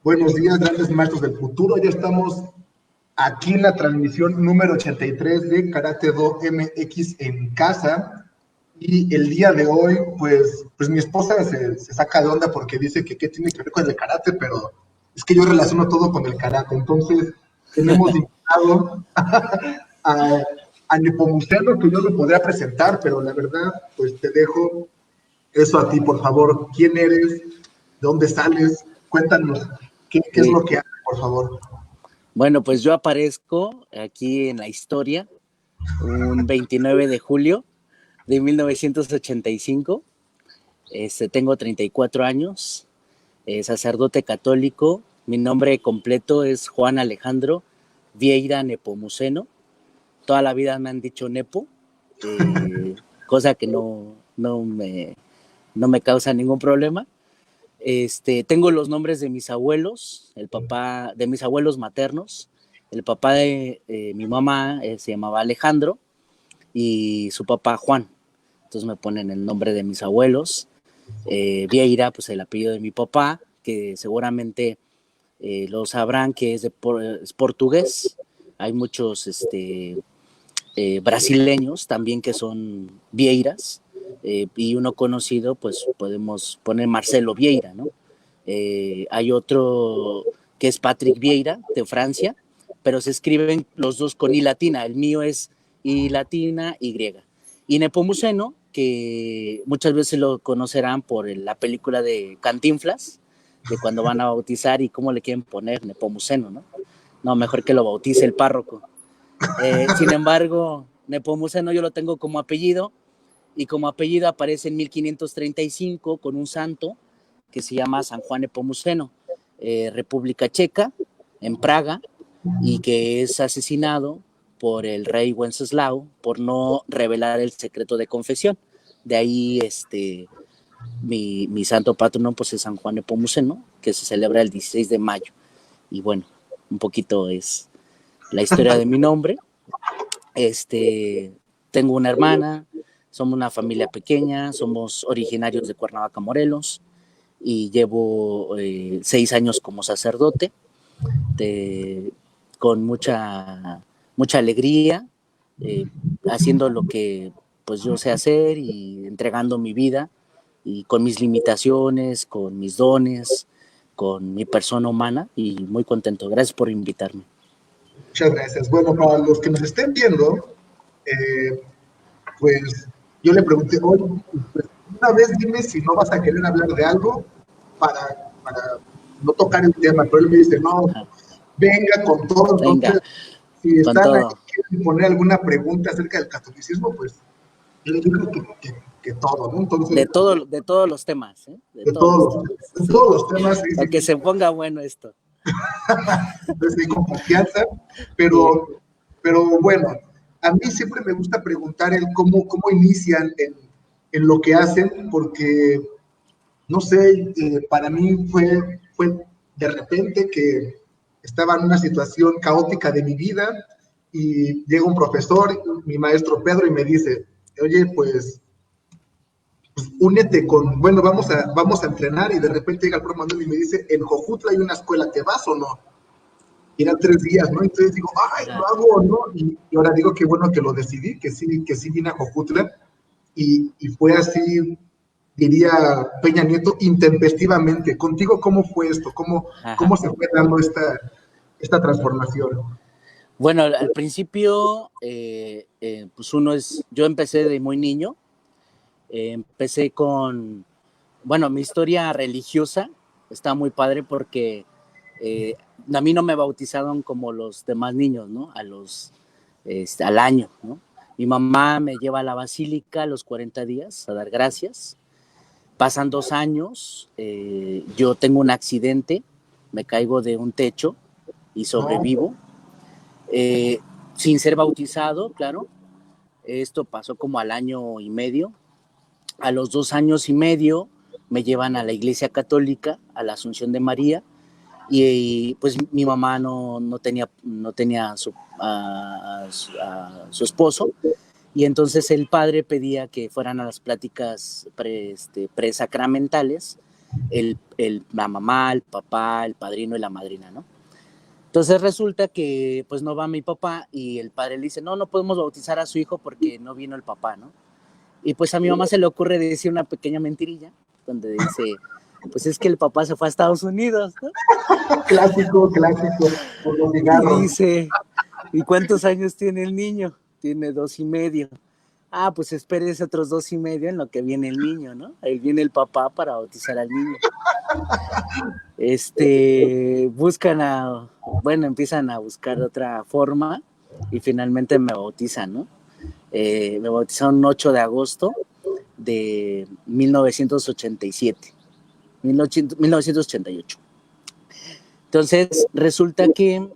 Buenos días, grandes maestros del futuro. Ya estamos aquí en la transmisión número 83 de Karate Do MX en casa. Y el día de hoy, pues mi esposa se saca de onda porque dice que qué tiene que ver con el karate, pero es que yo relaciono todo con el karate. Entonces, tenemos invitado a, a Nepomuceno, que yo lo podría presentar, pero la verdad, pues te dejo eso a ti, por favor. ¿Quién eres? ¿De dónde sales? Cuéntanos, ¿qué es lo que haces, por favor? Bueno, pues yo aparezco aquí en la historia un 29 de julio de 1985. Tengo 34 años, sacerdote católico. Mi nombre completo es Juan Alejandro Vieira Nepomuceno. Toda la vida me han dicho Nepo, cosa que no me causa ningún problema. Tengo los nombres de mis abuelos, de mis abuelos maternos. El papá de mi mamá se llamaba Alejandro y su papá Juan. Entonces me ponen el nombre de mis abuelos. Vieira, pues el apellido de mi papá, que seguramente lo sabrán que es portugués. Hay muchos brasileños también que son Vieiras. Y uno conocido, pues podemos poner Marcelo Vieira, ¿no? Hay otro que es Patrick Vieira, de Francia, pero se escriben los dos con I latina. El mío es I latina, Y. Y Nepomuceno, que muchas veces lo conocerán por la película de Cantinflas, de cuando van a bautizar y cómo le quieren poner Nepomuceno, ¿no? No, mejor que lo bautice el párroco. Sin embargo, Nepomuceno yo lo tengo como apellido, y como apellido aparece en 1535 con un santo que se llama San Juan Nepomuceno, República Checa, en Praga, y que es asesinado por el rey Wenceslao por no revelar el secreto de confesión. De ahí mi santo patrono pues es San Juan Nepomuceno, que se celebra el 16 de mayo. Y bueno, un poquito es la historia de mi nombre. Tengo una hermana, somos una familia pequeña, somos originarios de Cuernavaca, Morelos, y llevo 6 años como sacerdote, con mucha alegría, haciendo lo que pues yo sé hacer y entregando mi vida, y con mis limitaciones, con mis dones, con mi persona humana, y muy contento. Gracias por invitarme. Muchas gracias. Bueno, para los que nos estén viendo, pues yo le pregunté, oye, pues, una vez dime si no vas a querer hablar de algo para no tocar el tema, pero él me dice, no, venga con todo. Entonces, venga, si están todo. ahí, quieren poner alguna pregunta acerca del catolicismo, pues yo les digo que todo, ¿no? Entonces, de todos los temas, ¿eh? De todos los temas. Sí, para que se ponga bueno esto. Entonces, con confianza, pero bueno, a mí siempre me gusta preguntar el cómo inician en lo que hacen, porque, no sé, para mí fue de repente que estaba en una situación caótica de mi vida y llega un profesor, mi maestro Pedro, y me dice, oye, pues únete bueno, vamos a entrenar, y de repente llega el profe Manuel y me dice, en Jojutla hay una escuela, ¿te vas o no? Y eran 3 días, ¿no? Entonces digo, ay, lo hago o no, y ahora digo que bueno que lo decidí, que sí vine a Jojutla, y fue así, diría Peña Nieto, intempestivamente. Contigo, ¿cómo fue esto? ¿Cómo se fue dando esta transformación? Bueno, al principio, pues yo empecé de muy niño, empecé con, bueno, mi historia religiosa está muy padre porque a mí no me bautizaron como los demás niños, ¿no? Al año, ¿no? Mi mamá me lleva a la basílica a los 40 días a dar gracias. Pasan 2 años, yo tengo un accidente, me caigo de un techo y sobrevivo, sin ser bautizado, claro. Esto pasó como al año y medio. A los 2 años y medio me llevan a la Iglesia Católica, a la Asunción de María, y pues mi mamá no tenía a su esposo, y entonces el padre pedía que fueran a las pláticas presacramentales la mamá, el papá, el padrino y la madrina, ¿no? Entonces resulta que pues no va mi papá y el padre le dice, no podemos bautizar a su hijo porque no vino el papá, ¿no? Y pues a mi mamá se le ocurre decir una pequeña mentirilla, donde dice, pues es que el papá se fue a Estados Unidos, ¿no? Clásico, por los Y cigarros. dice, ¿y cuántos años tiene el niño? Tiene 2 y medio. Ah, pues espérese otros 2 y medio en lo que viene el niño, ¿no? Ahí viene el papá para bautizar al niño. Empiezan a buscar otra forma y finalmente me bautizan, ¿no? Me bautizaron un 8 de agosto de 1987, 1988. Entonces, resulta que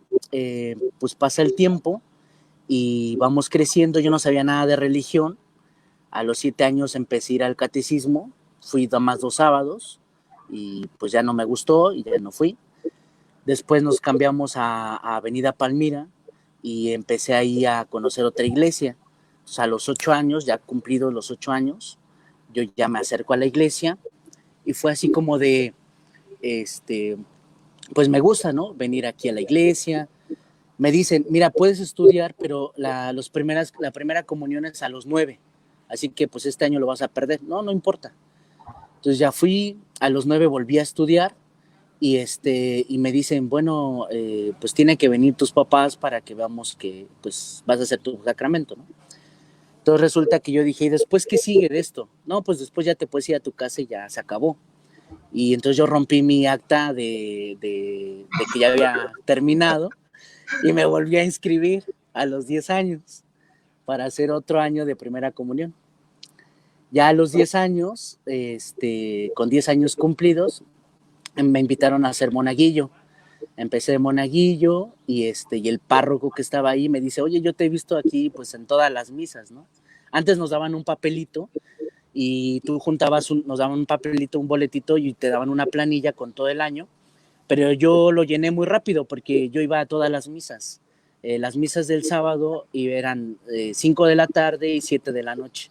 pues pasa el tiempo y vamos creciendo. Yo no sabía nada de religión. A los 7 años empecé a ir al catecismo, fui más 2 sábados y pues ya no me gustó y ya no fui. Después nos cambiamos a Avenida Palmira y empecé ahí a conocer otra iglesia. Entonces, a los 8 años, ya cumplidos los 8 años, yo ya me acerco a la iglesia y fue así como de, pues me gusta, ¿no? Venir aquí a la iglesia. Me dicen, mira, puedes estudiar, pero la primera comunión es a los 9, así que pues este año lo vas a perder. No importa. Entonces ya fui, a los 9 volví a estudiar y me dicen, bueno, pues tienen que venir tus papás para que veamos que pues vas a hacer tu sacramento, ¿no? Entonces resulta que yo dije, ¿y después qué sigue de esto? No, pues después ya te puedes ir a tu casa y ya se acabó. Y entonces yo rompí mi acta de que ya había terminado y me volví a inscribir a los 10 años para hacer otro año de primera comunión. Ya a los 10 años, con 10 años cumplidos, me invitaron a ser monaguillo. Empecé de monaguillo y el párroco que estaba ahí me dice, oye, yo te he visto aquí pues en todas las misas, ¿no? Antes nos daban un papelito y tú nos daban un papelito, un boletito y te daban una planilla con todo el año, pero yo lo llené muy rápido porque yo iba a todas las misas. Las misas del sábado eran 5 de la tarde y 7 de la noche.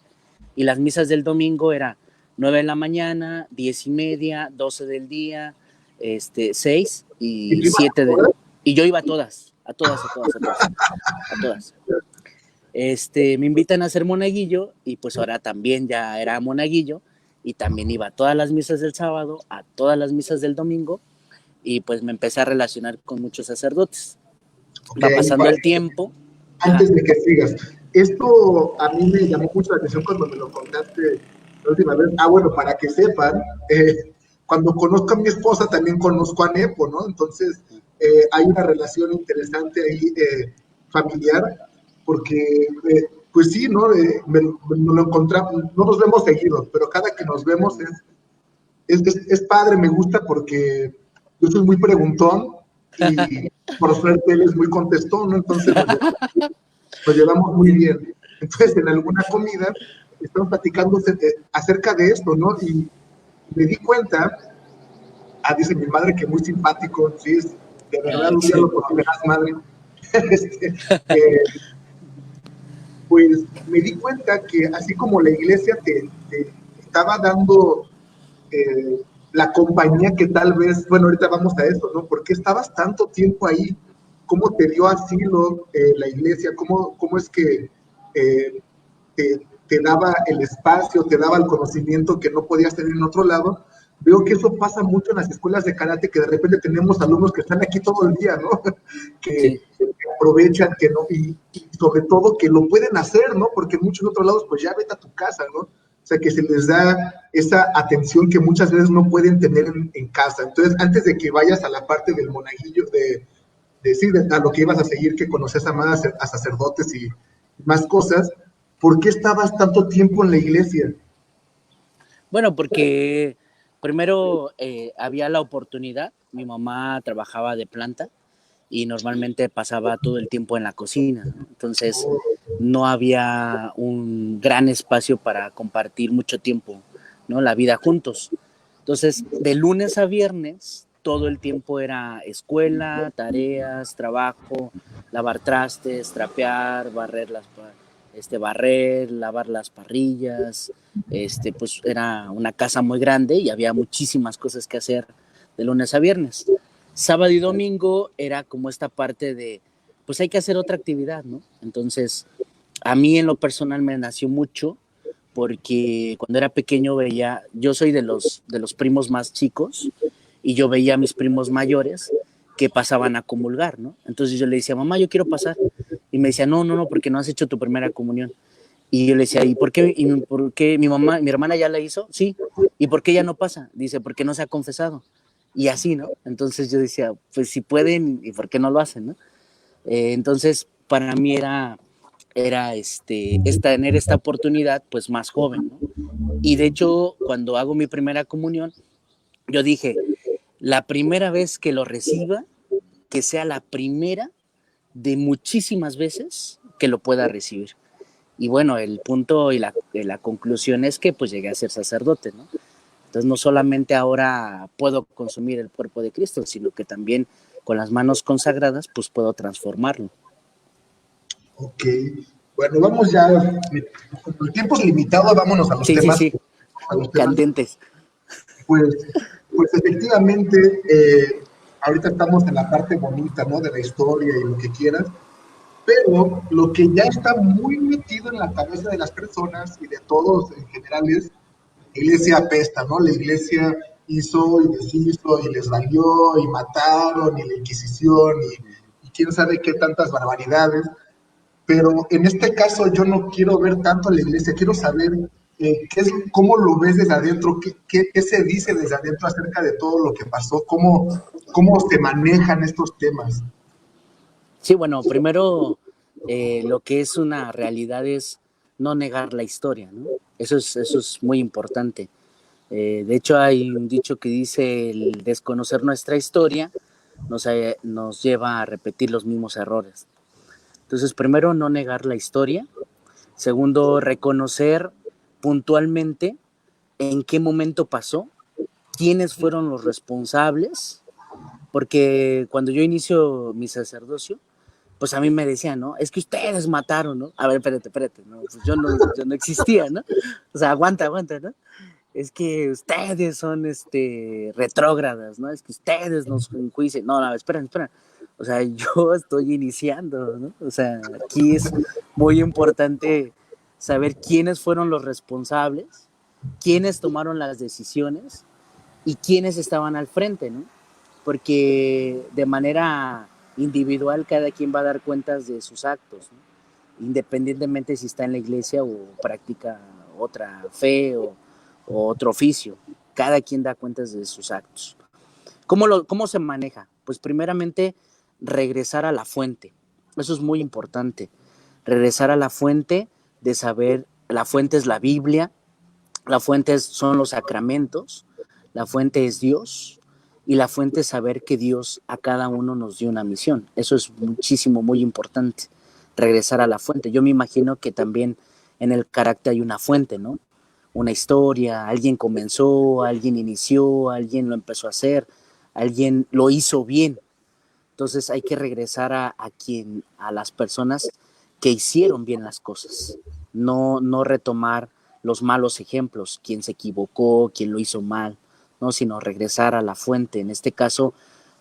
Y las misas del domingo eran 9 de la mañana, 10:30, 12 del día, 6 y 7 de... Y yo iba a todas. Me invitan a ser monaguillo y pues ahora también ya era monaguillo y también iba a todas las misas del sábado, a todas las misas del domingo y pues me empecé a relacionar con muchos sacerdotes. Va pasando el tiempo. Antes de que sigas, esto a mí me llamó mucho la atención cuando me lo contaste la última vez. Bueno, para que sepan, cuando conozco a mi esposa también conozco a Nepo, ¿no? Entonces hay una relación interesante ahí familiar, porque pues sí, ¿no? Nos lo encontramos, no nos vemos seguidos, pero cada que nos vemos es padre, me gusta porque yo soy muy preguntón y por suerte él es muy contestón, ¿no? Entonces nos llevamos muy bien. Entonces en alguna comida estamos platicando acerca de esto, ¿no? Y me di cuenta, dice mi madre que muy simpático, sí, es, de verdad un día lo conocerás, madre. Pues me di cuenta que así como la iglesia te estaba dando la compañía que tal vez, bueno, ahorita vamos a eso, ¿no? ¿Por qué estabas tanto tiempo ahí? ¿Cómo te dio asilo la iglesia? ¿Cómo es que te daba el espacio, te daba el conocimiento que no podías tener en otro lado? Veo que eso pasa mucho en las escuelas de karate, que de repente tenemos alumnos que están aquí todo el día, ¿no? Que aprovechan, que no, y sobre todo que lo pueden hacer, ¿no? Porque en muchos otros lados, pues ya vete a tu casa, ¿no? O sea, que se les da esa atención que muchas veces no pueden tener en casa. Entonces, antes de que vayas a la parte del monaguillo, a lo que ibas a seguir, que conoces a sacerdotes y más cosas, ¿por qué estabas tanto tiempo en la iglesia? Bueno, porque primero había la oportunidad, mi mamá trabajaba de planta y normalmente pasaba todo el tiempo en la cocina, ¿no? Entonces no había un gran espacio para compartir mucho tiempo, ¿no? La vida juntos. Entonces, de lunes a viernes, todo el tiempo era escuela, tareas, trabajo, lavar trastes, trapear, barrer las... barrer, lavar las parrillas, pues era una casa muy grande y había muchísimas cosas que hacer de lunes a viernes. Sábado y domingo era como esta parte de, pues hay que hacer otra actividad, ¿no? Entonces, a mí en lo personal me nació mucho porque cuando era pequeño veía, yo soy de los primos más chicos y yo veía a mis primos mayores que pasaban a comulgar, ¿no? Entonces yo le decía, mamá, yo quiero pasar. Y me decía, no, no, no, porque no has hecho tu primera comunión. Y yo le decía, ¿y por qué? Mi hermana ya la hizo? Sí. ¿Y por qué ella no pasa? Dice, porque no se ha confesado. Y así, ¿no? Entonces yo decía, pues si pueden, ¿y por qué no lo hacen, no? Entonces, para mí tener esta oportunidad, pues más joven, ¿no? Y de hecho, cuando hago mi primera comunión, yo dije, la primera vez que lo reciba, que sea la primera de muchísimas veces que lo pueda recibir. Y bueno, el punto y la conclusión es que pues llegué a ser sacerdote, ¿no? Entonces no solamente ahora puedo consumir el cuerpo de Cristo, sino que también con las manos consagradas pues puedo transformarlo. Ok, bueno, vamos ya, como el tiempo es limitado, vámonos a los Sí, sí, temas, sí, a los temas. candentes. Pues, pues efectivamente, ahorita estamos en la parte bonita, ¿no? De la historia y lo que quieras, pero lo que ya está muy metido en la cabeza de las personas y de todos en general es, la iglesia apesta, ¿no? La iglesia hizo y deshizo y les valió y mataron y la Inquisición y quién sabe qué tantas barbaridades. Pero en este caso yo no quiero ver tanto a la iglesia, quiero saber cómo lo ves desde adentro, qué se dice desde adentro acerca de todo lo que pasó, cómo se manejan estos temas. Sí, bueno, primero lo que es una realidad es no negar la historia, ¿no? Eso es muy importante. De hecho, hay un dicho que dice, el desconocer nuestra historia nos lleva a repetir los mismos errores. Entonces, primero, no negar la historia. Segundo, reconocer puntualmente en qué momento pasó, quiénes fueron los responsables, porque cuando yo inicio mi sacerdocio, pues a mí me decían, ¿no? Es que ustedes mataron, ¿no? A ver, espérate, ¿no? Pues yo no existía, ¿no? O sea, aguanta, ¿no? Es que ustedes son retrógradas, ¿no? Es que ustedes nos enjuician. No, no, esperen. O sea, yo estoy iniciando, ¿no? O sea, aquí es muy importante saber quiénes fueron los responsables, quiénes tomaron las decisiones y quiénes estaban al frente, ¿no? Porque de manera individual cada quien va a dar cuentas de sus actos, ¿no? Independientemente si está en la iglesia o practica otra fe o otro oficio. Cada quien da cuentas de sus actos. ¿Cómo se maneja? Pues primeramente regresar a la fuente. Eso es muy importante. Regresar a la fuente de saber, la fuente es la Biblia, la fuente son los sacramentos, la fuente es Dios y la fuente es saber que Dios a cada uno nos dio una misión. Eso es muchísimo, muy importante. Regresar a la fuente. Yo me imagino que también en el carácter hay una fuente, ¿no? Una historia, alguien comenzó, alguien inició, alguien lo empezó a hacer, alguien lo hizo bien. Entonces hay que regresar a las personas que hicieron bien las cosas, no retomar los malos ejemplos, quién se equivocó, quién lo hizo mal, ¿no? Sino regresar a la fuente. En este caso,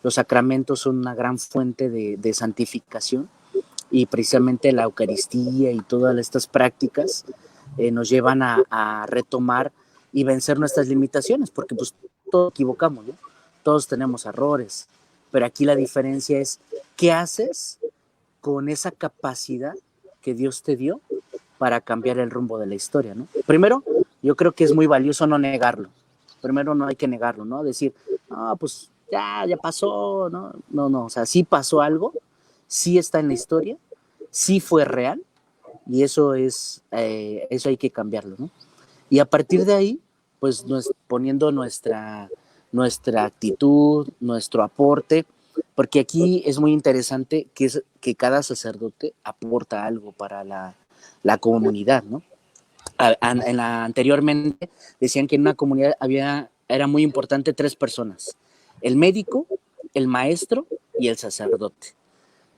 los sacramentos son una gran fuente de santificación y precisamente la Eucaristía y todas estas prácticas nos llevan a retomar y vencer nuestras limitaciones, porque pues todos equivocamos, ¿no? Todos tenemos errores, pero aquí la diferencia es qué haces con esa capacidad que Dios te dio para cambiar el rumbo de la historia, ¿no? Primero, yo creo que es muy valioso no negarlo. Primero no hay que negarlo, ¿no? Decir, no, pues ya pasó, ¿no? No, o sea, sí pasó algo, sí está en la historia, sí fue real, y eso hay que cambiarlo, ¿no? Y a partir de ahí, pues poniendo nuestra actitud, nuestro aporte, porque aquí es muy interesante que cada sacerdote aporta algo para la comunidad, ¿no? Anteriormente decían que en una comunidad era muy importante 3 personas: el médico, el maestro y el sacerdote.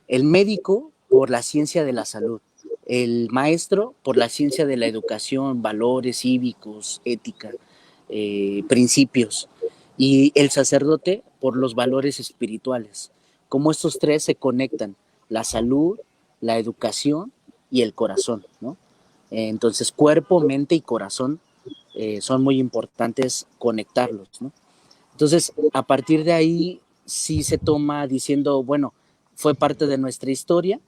El médico por la ciencia de la salud, el maestro por la ciencia de la educación, valores cívicos, ética, principios, y el sacerdote por los valores espirituales. Cómo estos tres se conectan, la salud, la educación y el corazón, ¿no? Entonces, cuerpo, mente y corazón son muy importantes conectarlos, ¿no? Entonces, a partir de ahí, sí se toma diciendo, bueno, fue parte de nuestra historia,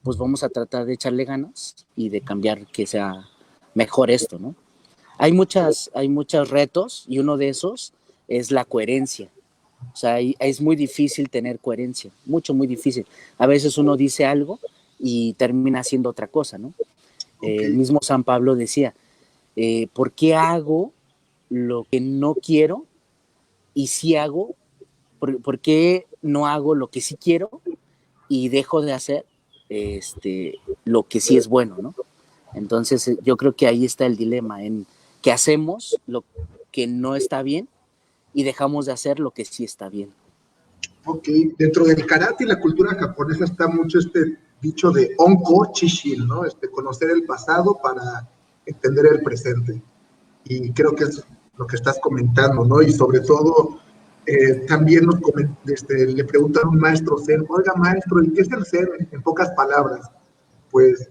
pues vamos a tratar de echarle ganas y de cambiar que sea mejor esto, ¿no? Hay muchos retos y uno de esos es la coherencia. O sea, es muy difícil tener coherencia, muy difícil. A veces uno dice algo y termina haciendo otra cosa, ¿no? El mismo San Pablo decía, ¿por qué hago lo que no quiero y sí hago? ¿Por qué no hago lo que sí quiero y dejo de hacer lo que sí es bueno, ¿no? Entonces yo creo que ahí está el dilema, en que hacemos lo que no está bien y dejamos de hacer lo que sí está bien. Ok, dentro del karate y la cultura japonesa está mucho este dicho de Onko Chishin, ¿no? Conocer el pasado para entender el presente. Y creo que es lo que estás comentando, ¿no? Y sobre todo, también le preguntan a un maestro zen, oiga maestro, ¿y qué es el zen? En pocas palabras, pues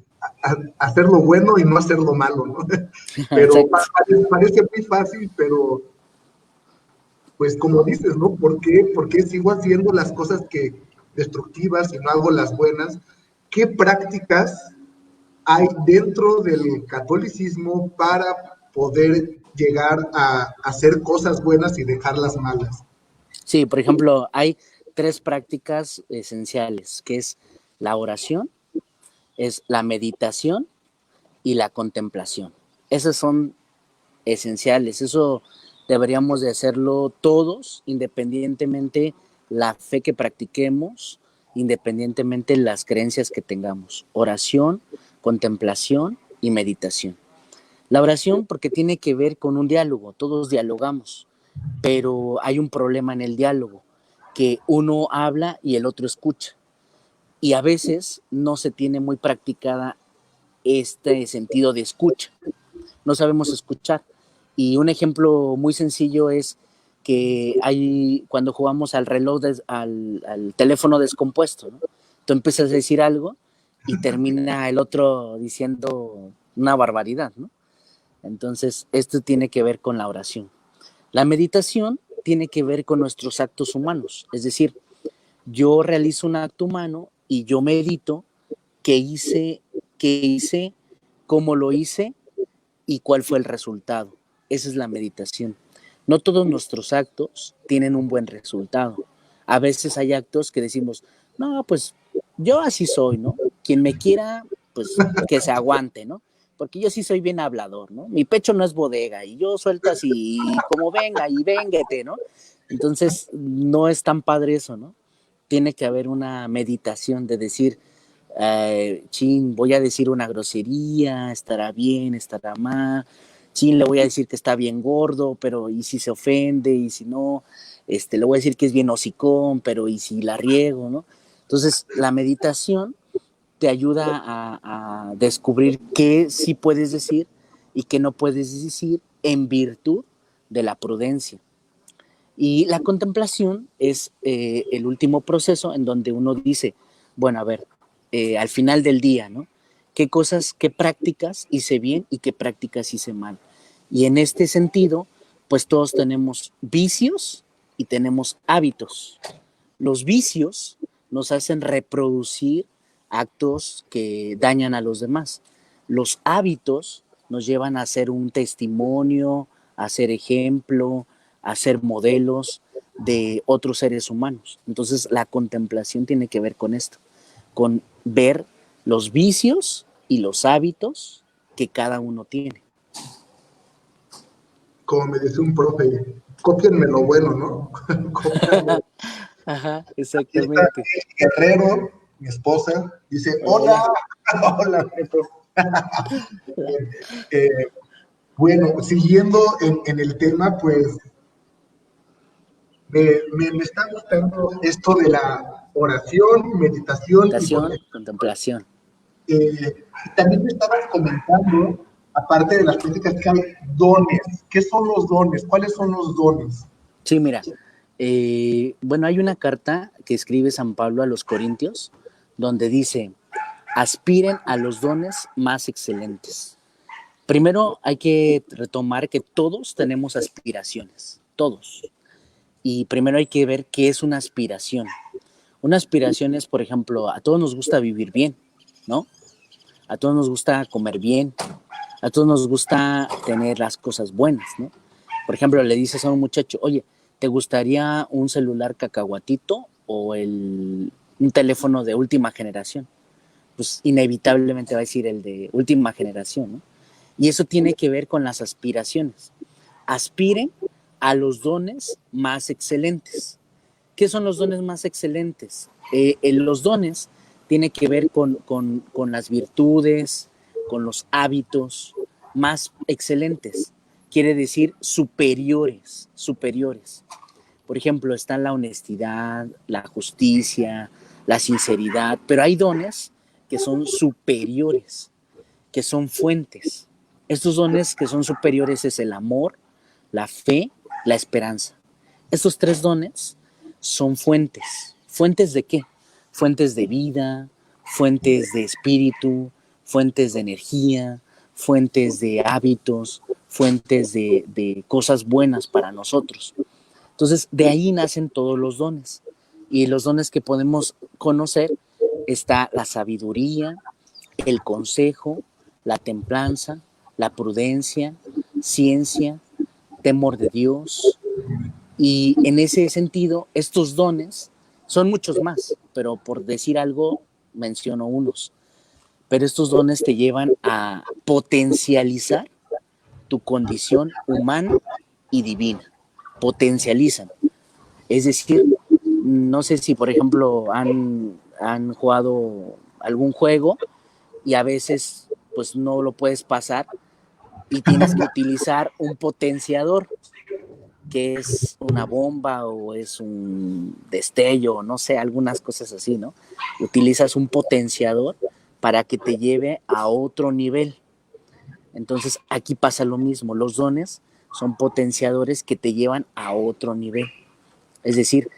hacer lo bueno y no hacer lo malo, ¿no? Pero parece muy fácil, pero pues como dices, ¿no? ¿Por qué sigo haciendo las cosas destructivas y no hago las buenas? ¿Qué prácticas hay dentro del catolicismo para poder llegar a hacer cosas buenas y dejar las malas? Sí, por ejemplo, hay 3 prácticas esenciales, que es la oración, es la meditación y la contemplación. Esas son esenciales, eso deberíamos de hacerlo todos, independientemente la fe que practiquemos, independientemente las creencias que tengamos. Oración, contemplación y meditación. La oración porque tiene que ver con un diálogo, todos dialogamos, pero hay un problema en el diálogo, que uno habla y el otro escucha. Y a veces no se tiene muy practicada este sentido de escucha. No sabemos escuchar. Y un ejemplo muy sencillo es que hay cuando jugamos al reloj, al teléfono descompuesto, ¿no? Tú empiezas a decir algo y termina el otro diciendo una barbaridad, ¿no? Entonces, esto tiene que ver con la oración. La meditación tiene que ver con nuestros actos humanos, es decir, yo realizo un acto humano y yo medito qué hice, cómo lo hice y cuál fue el resultado. Esa es la meditación. No todos nuestros actos tienen un buen resultado. A veces hay actos que decimos, no, pues yo así soy, ¿no? Quien me quiera, pues que se aguante, ¿no? Porque yo sí soy bien hablador, ¿no? Mi pecho no es bodega y yo suelto así como venga y véngate, ¿no? Entonces, no es tan padre eso, ¿no? Tiene que haber una meditación de decir, chin, voy a decir una grosería, estará bien, estará mal, chin, le voy a decir que está bien gordo, pero y si se ofende, y si no, le voy a decir que es bien hocicón, pero y si la riego, ¿no? Entonces, la meditación te ayuda a descubrir qué sí puedes decir y qué no puedes decir en virtud de la prudencia. Y la contemplación es el último proceso en donde uno dice, bueno, a ver, al final del día, ¿no? ¿Qué cosas, qué prácticas hice bien y qué prácticas hice mal? Y en este sentido, pues todos tenemos vicios y tenemos hábitos. Los vicios nos hacen reproducir actos que dañan a los demás. Los hábitos nos llevan a ser un testimonio, a ser ejemplo, a ser modelos de otros seres humanos. Entonces la contemplación tiene que ver con esto, con ver los vicios y los hábitos que cada uno tiene. Como me decía un profe, cópienme lo bueno, ¿no? Cópienme. Ajá, Aquí está exactamente. el Guerrero, mi esposa, dice, hola, Hola. hola, Neto. Eh, bueno, siguiendo en el tema, pues me está gustando esto de la oración, meditación y Meditación, contemplación. Y también me estabas comentando, aparte de las prácticas, que hay dones. ¿Qué son los dones? ¿Cuáles son los dones? Sí, mira, bueno, hay una carta que escribe San Pablo a los Corintios, donde dice, aspiren a los dones más excelentes. Primero hay que retomar que todos tenemos aspiraciones, todos. Y primero hay que ver qué es una aspiración. Una aspiración es, por ejemplo, a todos nos gusta vivir bien, ¿no? A todos nos gusta comer bien, a todos nos gusta tener las cosas buenas, ¿no? Por ejemplo, le dices a un muchacho, oye, ¿te gustaría un celular cacahuatito o un teléfono de última generación? Pues inevitablemente va a decir el de última generación, ¿no? Y eso tiene que ver con las aspiraciones. Aspiren a los dones más excelentes. ¿Qué son los dones más excelentes? Los dones tienen que ver con las virtudes, con los hábitos más excelentes. Quiere decir superiores, superiores. Por ejemplo, están la honestidad, la justicia, la sinceridad, pero hay dones que son superiores, que son fuentes. Estos dones que son superiores es el amor, la fe, la esperanza. Estos tres dones son fuentes. ¿Fuentes de qué? Fuentes de vida, fuentes de espíritu, fuentes de energía, fuentes de hábitos, fuentes de cosas buenas para nosotros. Entonces, de ahí nacen todos los dones. Y los dones que podemos conocer está la sabiduría, el consejo, la templanza, la prudencia, ciencia, temor de Dios. Y en ese sentido, estos dones son muchos más, pero por decir algo, menciono unos. Pero estos dones te llevan a potencializar tu condición humana y divina. Potencializan. Es decir, no sé si, por ejemplo, han jugado algún juego y a veces pues no lo puedes pasar y tienes que utilizar un potenciador, que es una bomba o es un destello, no sé, algunas cosas así, ¿no? Utilizas un potenciador para que te lleve a otro nivel. Entonces aquí pasa lo mismo, los dones son potenciadores que te llevan a otro nivel. Es decir,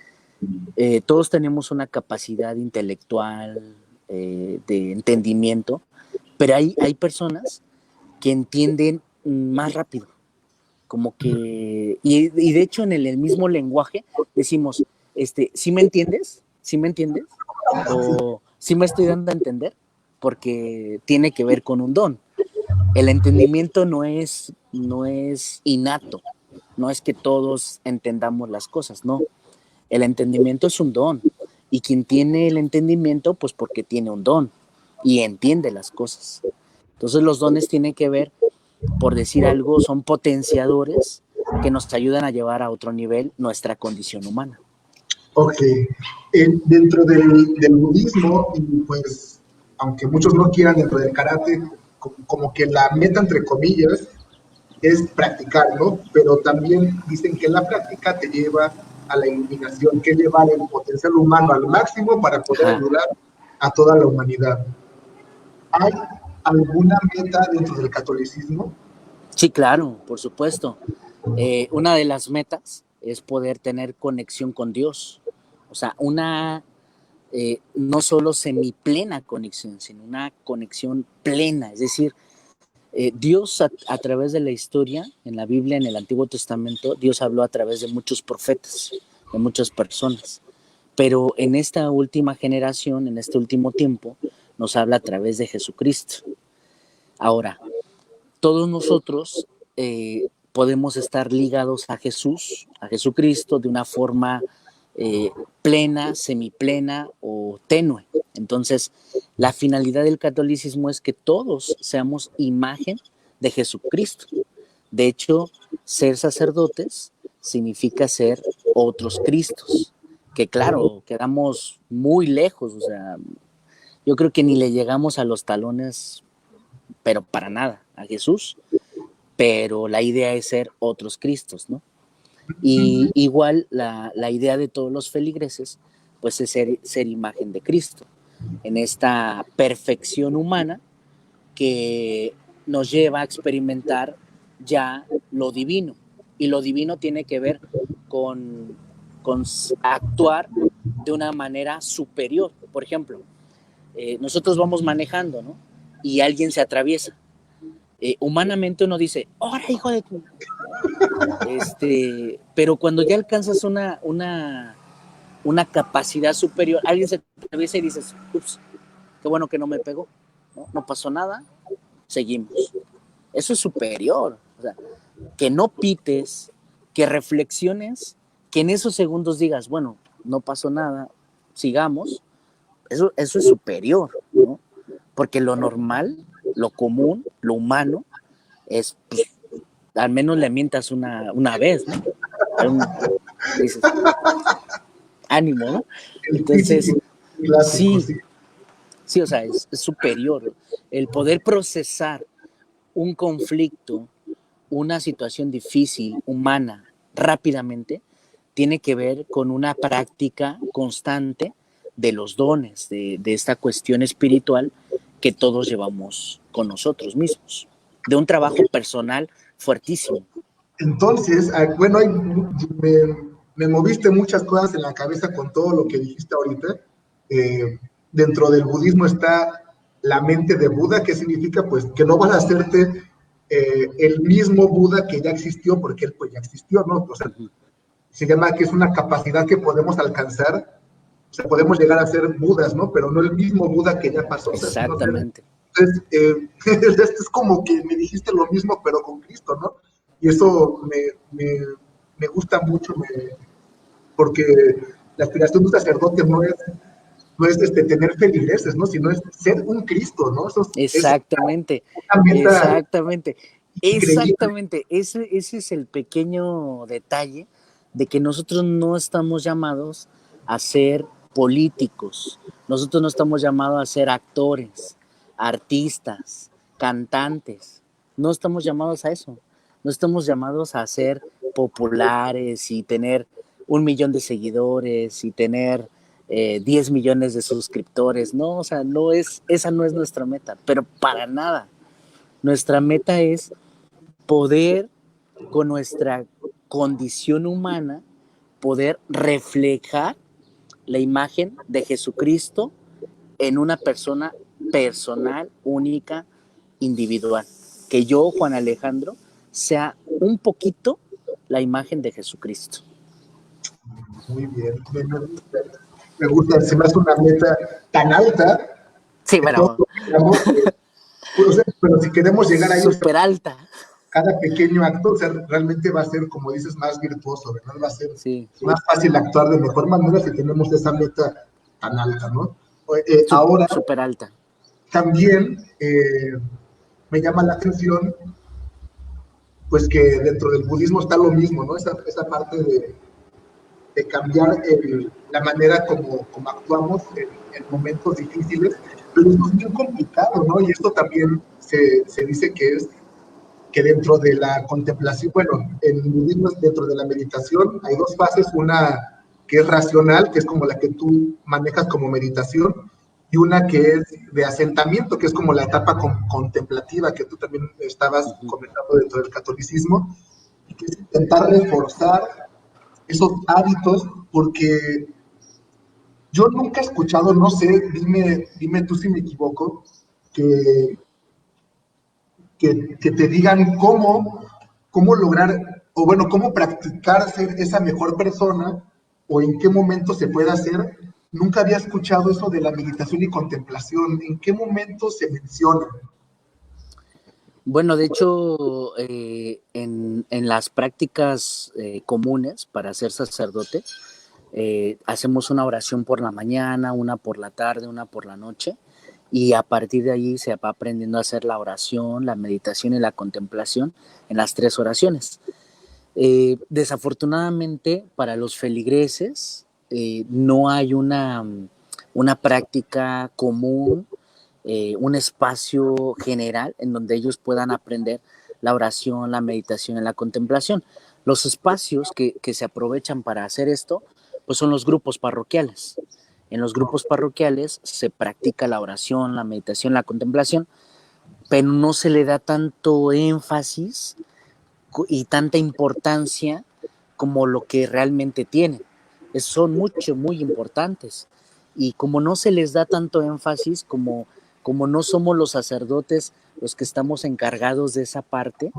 todos tenemos una capacidad intelectual, de entendimiento, pero hay personas que entienden más rápido, como que, y de hecho en el mismo lenguaje decimos, ¿sí me entiendes? ¿Sí me entiendes? O ¿sí me estoy dando a entender? Porque tiene que ver con un don. El entendimiento no es innato, no es que todos entendamos las cosas, no. El entendimiento es un don. Y quien tiene el entendimiento, pues porque tiene un don y entiende las cosas. Entonces los dones tienen que ver, por decir algo, son potenciadores que nos ayudan a llevar a otro nivel nuestra condición humana. Ok. Dentro del budismo, y pues, aunque muchos no quieran, dentro del karate, como que la meta, entre comillas, es practicar, ¿no? Pero también dicen que la práctica te lleva a la iluminación, que llevar el potencial humano al máximo para poder Ajá. ayudar a toda la humanidad. ¿Hay alguna meta dentro del catolicismo? Sí, claro, por supuesto. Una de las metas es poder tener conexión con Dios. O sea, no solo semiplena conexión, sino una conexión plena. Es decir, Dios a través de la historia, en la Biblia, en el Antiguo Testamento, Dios habló a través de muchos profetas, de muchas personas. Pero en esta última generación, en este último tiempo, nos habla a través de Jesucristo. Ahora, todos nosotros podemos estar ligados a Jesús, a Jesucristo, de una forma plena, semiplena o tenue. Entonces, la finalidad del catolicismo es que todos seamos imagen de Jesucristo. De hecho, ser sacerdotes significa ser otros Cristos, que claro, quedamos muy lejos, o sea, yo creo que ni le llegamos a los talones, pero para nada, a Jesús, pero la idea es ser otros Cristos, ¿no? Y igual la idea de todos los feligreses, pues es ser imagen de Cristo. en esta perfección humana que nos lleva a experimentar ya lo divino. Y lo divino tiene que ver con actuar de una manera superior. Por ejemplo, nosotros vamos manejando, ¿no? Y alguien se atraviesa. Humanamente uno dice, ¡ahora, hijo de tu! Pero cuando ya alcanzas una capacidad superior, alguien se atraviesa y dices, ups, qué bueno que no me pegó, ¿no? No pasó nada, seguimos. Eso es superior. O sea, que no pites, que reflexiones, que en esos segundos digas, bueno, no pasó nada, sigamos. Eso es superior, ¿no? Porque lo normal, lo común, lo humano, es, pues, al menos le mientas una vez, ¿no? Dices, ánimo, ¿no? El Entonces, típico clásico, sí, sí. sí, o sea, es superior. El poder procesar un conflicto, una situación difícil, humana, rápidamente, tiene que ver con una práctica constante de los dones, de esta cuestión espiritual que todos llevamos con nosotros mismos, de un trabajo personal fuertísimo. Entonces, bueno, me moviste muchas cosas en la cabeza con todo lo que dijiste ahorita. Dentro del budismo está la mente de Buda, que significa pues que no vas a hacerte el mismo Buda que ya existió, porque él pues ya existió, ¿no? O sea, se llama que es una capacidad que podemos alcanzar, o sea, podemos llegar a ser Budas, ¿no? Pero no el mismo Buda que ya pasó, o sea, sino ser. Exactamente. Entonces, esto es como que me dijiste lo mismo, pero con Cristo, ¿no? Y eso me gusta mucho, porque la aspiración de un sacerdote no es tener feligreses, ¿no? Sino es ser un Cristo, ¿no? Eso es Exactamente, una meta exactamente, increíble. exactamente. Ese es el pequeño detalle de que nosotros no estamos llamados a ser políticos, nosotros no estamos llamados a ser actores, artistas, cantantes, no estamos llamados a eso, no estamos llamados a ser populares y tener 1 millón de seguidores y tener 10 millones de suscriptores, no, o sea, esa no es nuestra meta, pero para nada. Nuestra meta es poder, con nuestra condición humana, poder reflejar la imagen de Jesucristo en una persona personal, única, individual. Que yo, Juan Alejandro, sea un poquito la imagen de Jesucristo. Muy bien, me gusta, se me hace una meta tan alta Sí, que todos bueno, queramos, pero si queremos llegar a ellos, súper alta. cada pequeño acto, o sea, realmente va a ser, como dices, más virtuoso, ¿verdad? Va a ser Sí, más fácil actuar de mejor manera si tenemos esa meta tan alta, ¿no? Ahora, súper alta. también me llama la atención, pues que dentro del budismo está lo mismo, ¿no? Esa parte de cambiar la manera como actuamos en momentos difíciles, pero esto es muy complicado, ¿no? Y esto también se dice que dentro de la contemplación, bueno, en el budismo, dentro de la meditación, hay dos fases, una que es racional, que es como la que tú manejas como meditación, y una que es de asentamiento, que es como la etapa contemplativa que tú también estabas comentando dentro del catolicismo, y que es intentar reforzar esos hábitos, porque yo nunca he escuchado, no sé, dime tú si me equivoco, que, que te digan cómo lograr, o bueno, cómo practicar ser esa mejor persona, o en qué momento se puede hacer. Nunca había escuchado eso de la meditación y contemplación. ¿En qué momento se menciona? Bueno, de hecho, en las prácticas comunes para ser sacerdote, hacemos una oración por la mañana, una por la tarde, una por la noche, y a partir de ahí se va aprendiendo a hacer la oración, la meditación y la contemplación en las 3 oraciones. Desafortunadamente, para los feligreses no hay una práctica común, un espacio general en donde ellos puedan aprender la oración, la meditación y la contemplación. Los espacios que se aprovechan para hacer esto, pues son los grupos parroquiales, en los grupos parroquiales se practica la oración, la meditación, la contemplación, pero no se le da tanto énfasis y tanta importancia como lo que realmente tienen. Son muy importantes. Y como no se les da tanto énfasis, como no somos los sacerdotes los que estamos encargados de esa parte,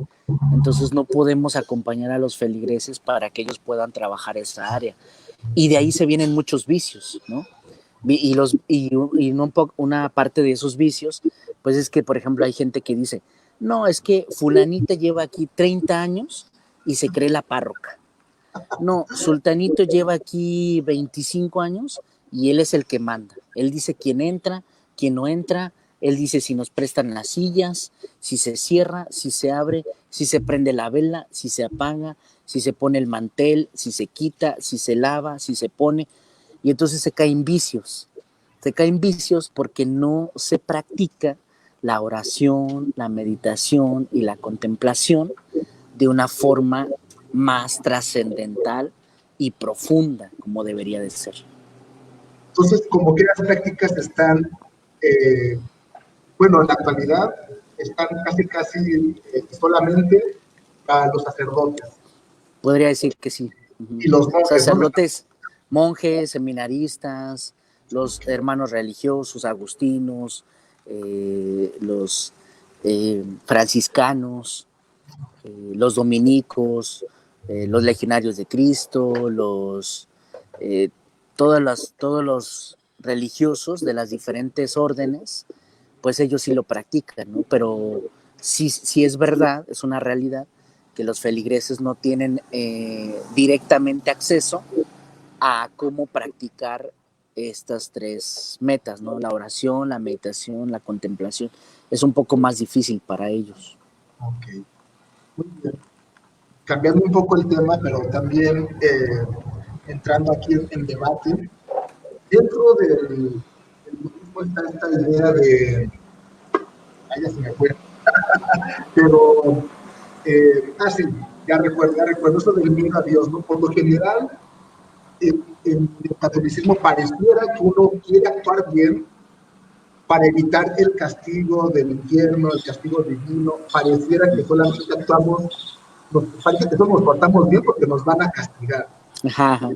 entonces no podemos acompañar a los feligreses para que ellos puedan trabajar esa área. Y de ahí se vienen muchos vicios, ¿no? Y una parte de esos vicios, pues es que, por ejemplo, hay gente que dice, no, es que fulanita lleva aquí 30 años y se cree la párroca. No, sultanito lleva aquí 25 años y él es el que manda. Él dice quién entra, quién no entra, él dice si nos prestan las sillas, si se cierra, si se abre, si se prende la vela, si se apaga, si se pone el mantel, si se quita, si se lava, si se pone. Y entonces se caen vicios porque no se practica la oración, la meditación y la contemplación de una forma más trascendental y profunda, como debería de ser. Entonces, como que las prácticas están, bueno, en la actualidad están casi solamente para los sacerdotes. Podría decir que sí. Y los monjes, sacerdotes, ¿no? Monjes, seminaristas, los hermanos religiosos, agustinos, los franciscanos, los dominicos, los legionarios de Cristo, todos los religiosos de las diferentes órdenes, pues ellos sí lo practican, ¿no? Pero sí es verdad, es una realidad que los feligreses no tienen directamente acceso a cómo practicar estas tres metas, ¿no? La oración, la meditación, la contemplación. Es un poco más difícil para ellos. Ok. Muy bien. Cambiando un poco el tema, pero también entrando aquí en debate, dentro del budismo está esta idea de, ay, ya se me fue, pero, sí, ya recuerdo eso del miedo a Dios, ¿no? Por lo general, en el catolicismo pareciera que uno quiere actuar bien para evitar el castigo del infierno, el castigo divino, pareciera que solamente actuamos, parece que nos portamos bien porque nos van a castigar. Ajá.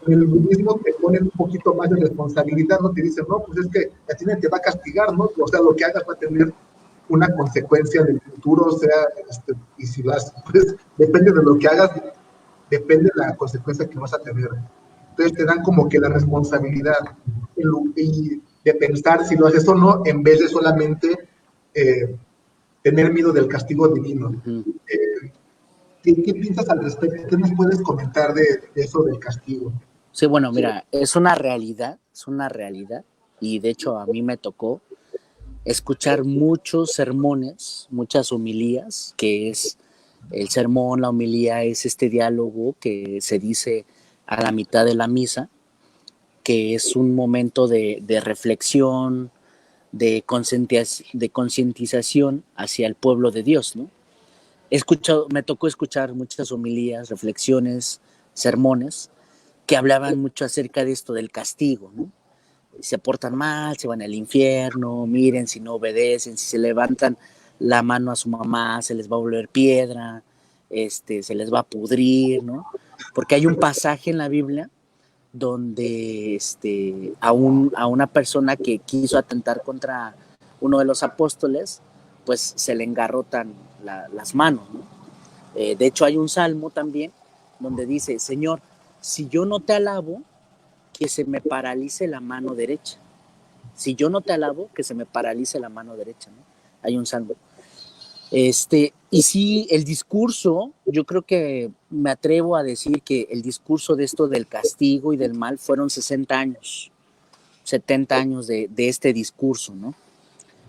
En el budismo te ponen un poquito más de responsabilidad, ¿no? Te dicen, no, pues es que la tiene te va a castigar, ¿no? O sea, lo que hagas va a tener una consecuencia en el futuro, o sea, y si vas, pues depende de lo que hagas, depende de la consecuencia que vas a tener. Entonces te dan como que la responsabilidad y de pensar si lo haces o no, en vez de solamente tener miedo del castigo divino. ¿Qué piensas al respecto? ¿Qué nos puedes comentar de eso del castigo? Sí, bueno, mira, es una realidad, y de hecho a mí me tocó escuchar muchos sermones, muchas homilías, que es el sermón, la homilía es este diálogo que se dice a la mitad de la misa, que es un momento de reflexión, de concientización hacia el pueblo de Dios, ¿no? Me tocó escuchar muchas homilías, reflexiones, sermones, que hablaban mucho acerca de esto del castigo, ¿no? Se portan mal, se van al infierno, miren si no obedecen, si se levantan la mano a su mamá, se les va a volver piedra, se les va a pudrir, ¿no? Porque hay un pasaje en la Biblia donde a una persona que quiso atentar contra uno de los apóstoles, pues se le engarrotan las manos, ¿no? De hecho hay un salmo también donde dice, Señor, si yo no te alabo, que se me paralice la mano derecha. Si yo no te alabo, que se me paralice la mano derecha, ¿no? Hay un salmo. Y sí, el discurso, yo creo que me atrevo a decir que el discurso de esto del castigo y del mal fueron 60 años, 70 años de este discurso, ¿no?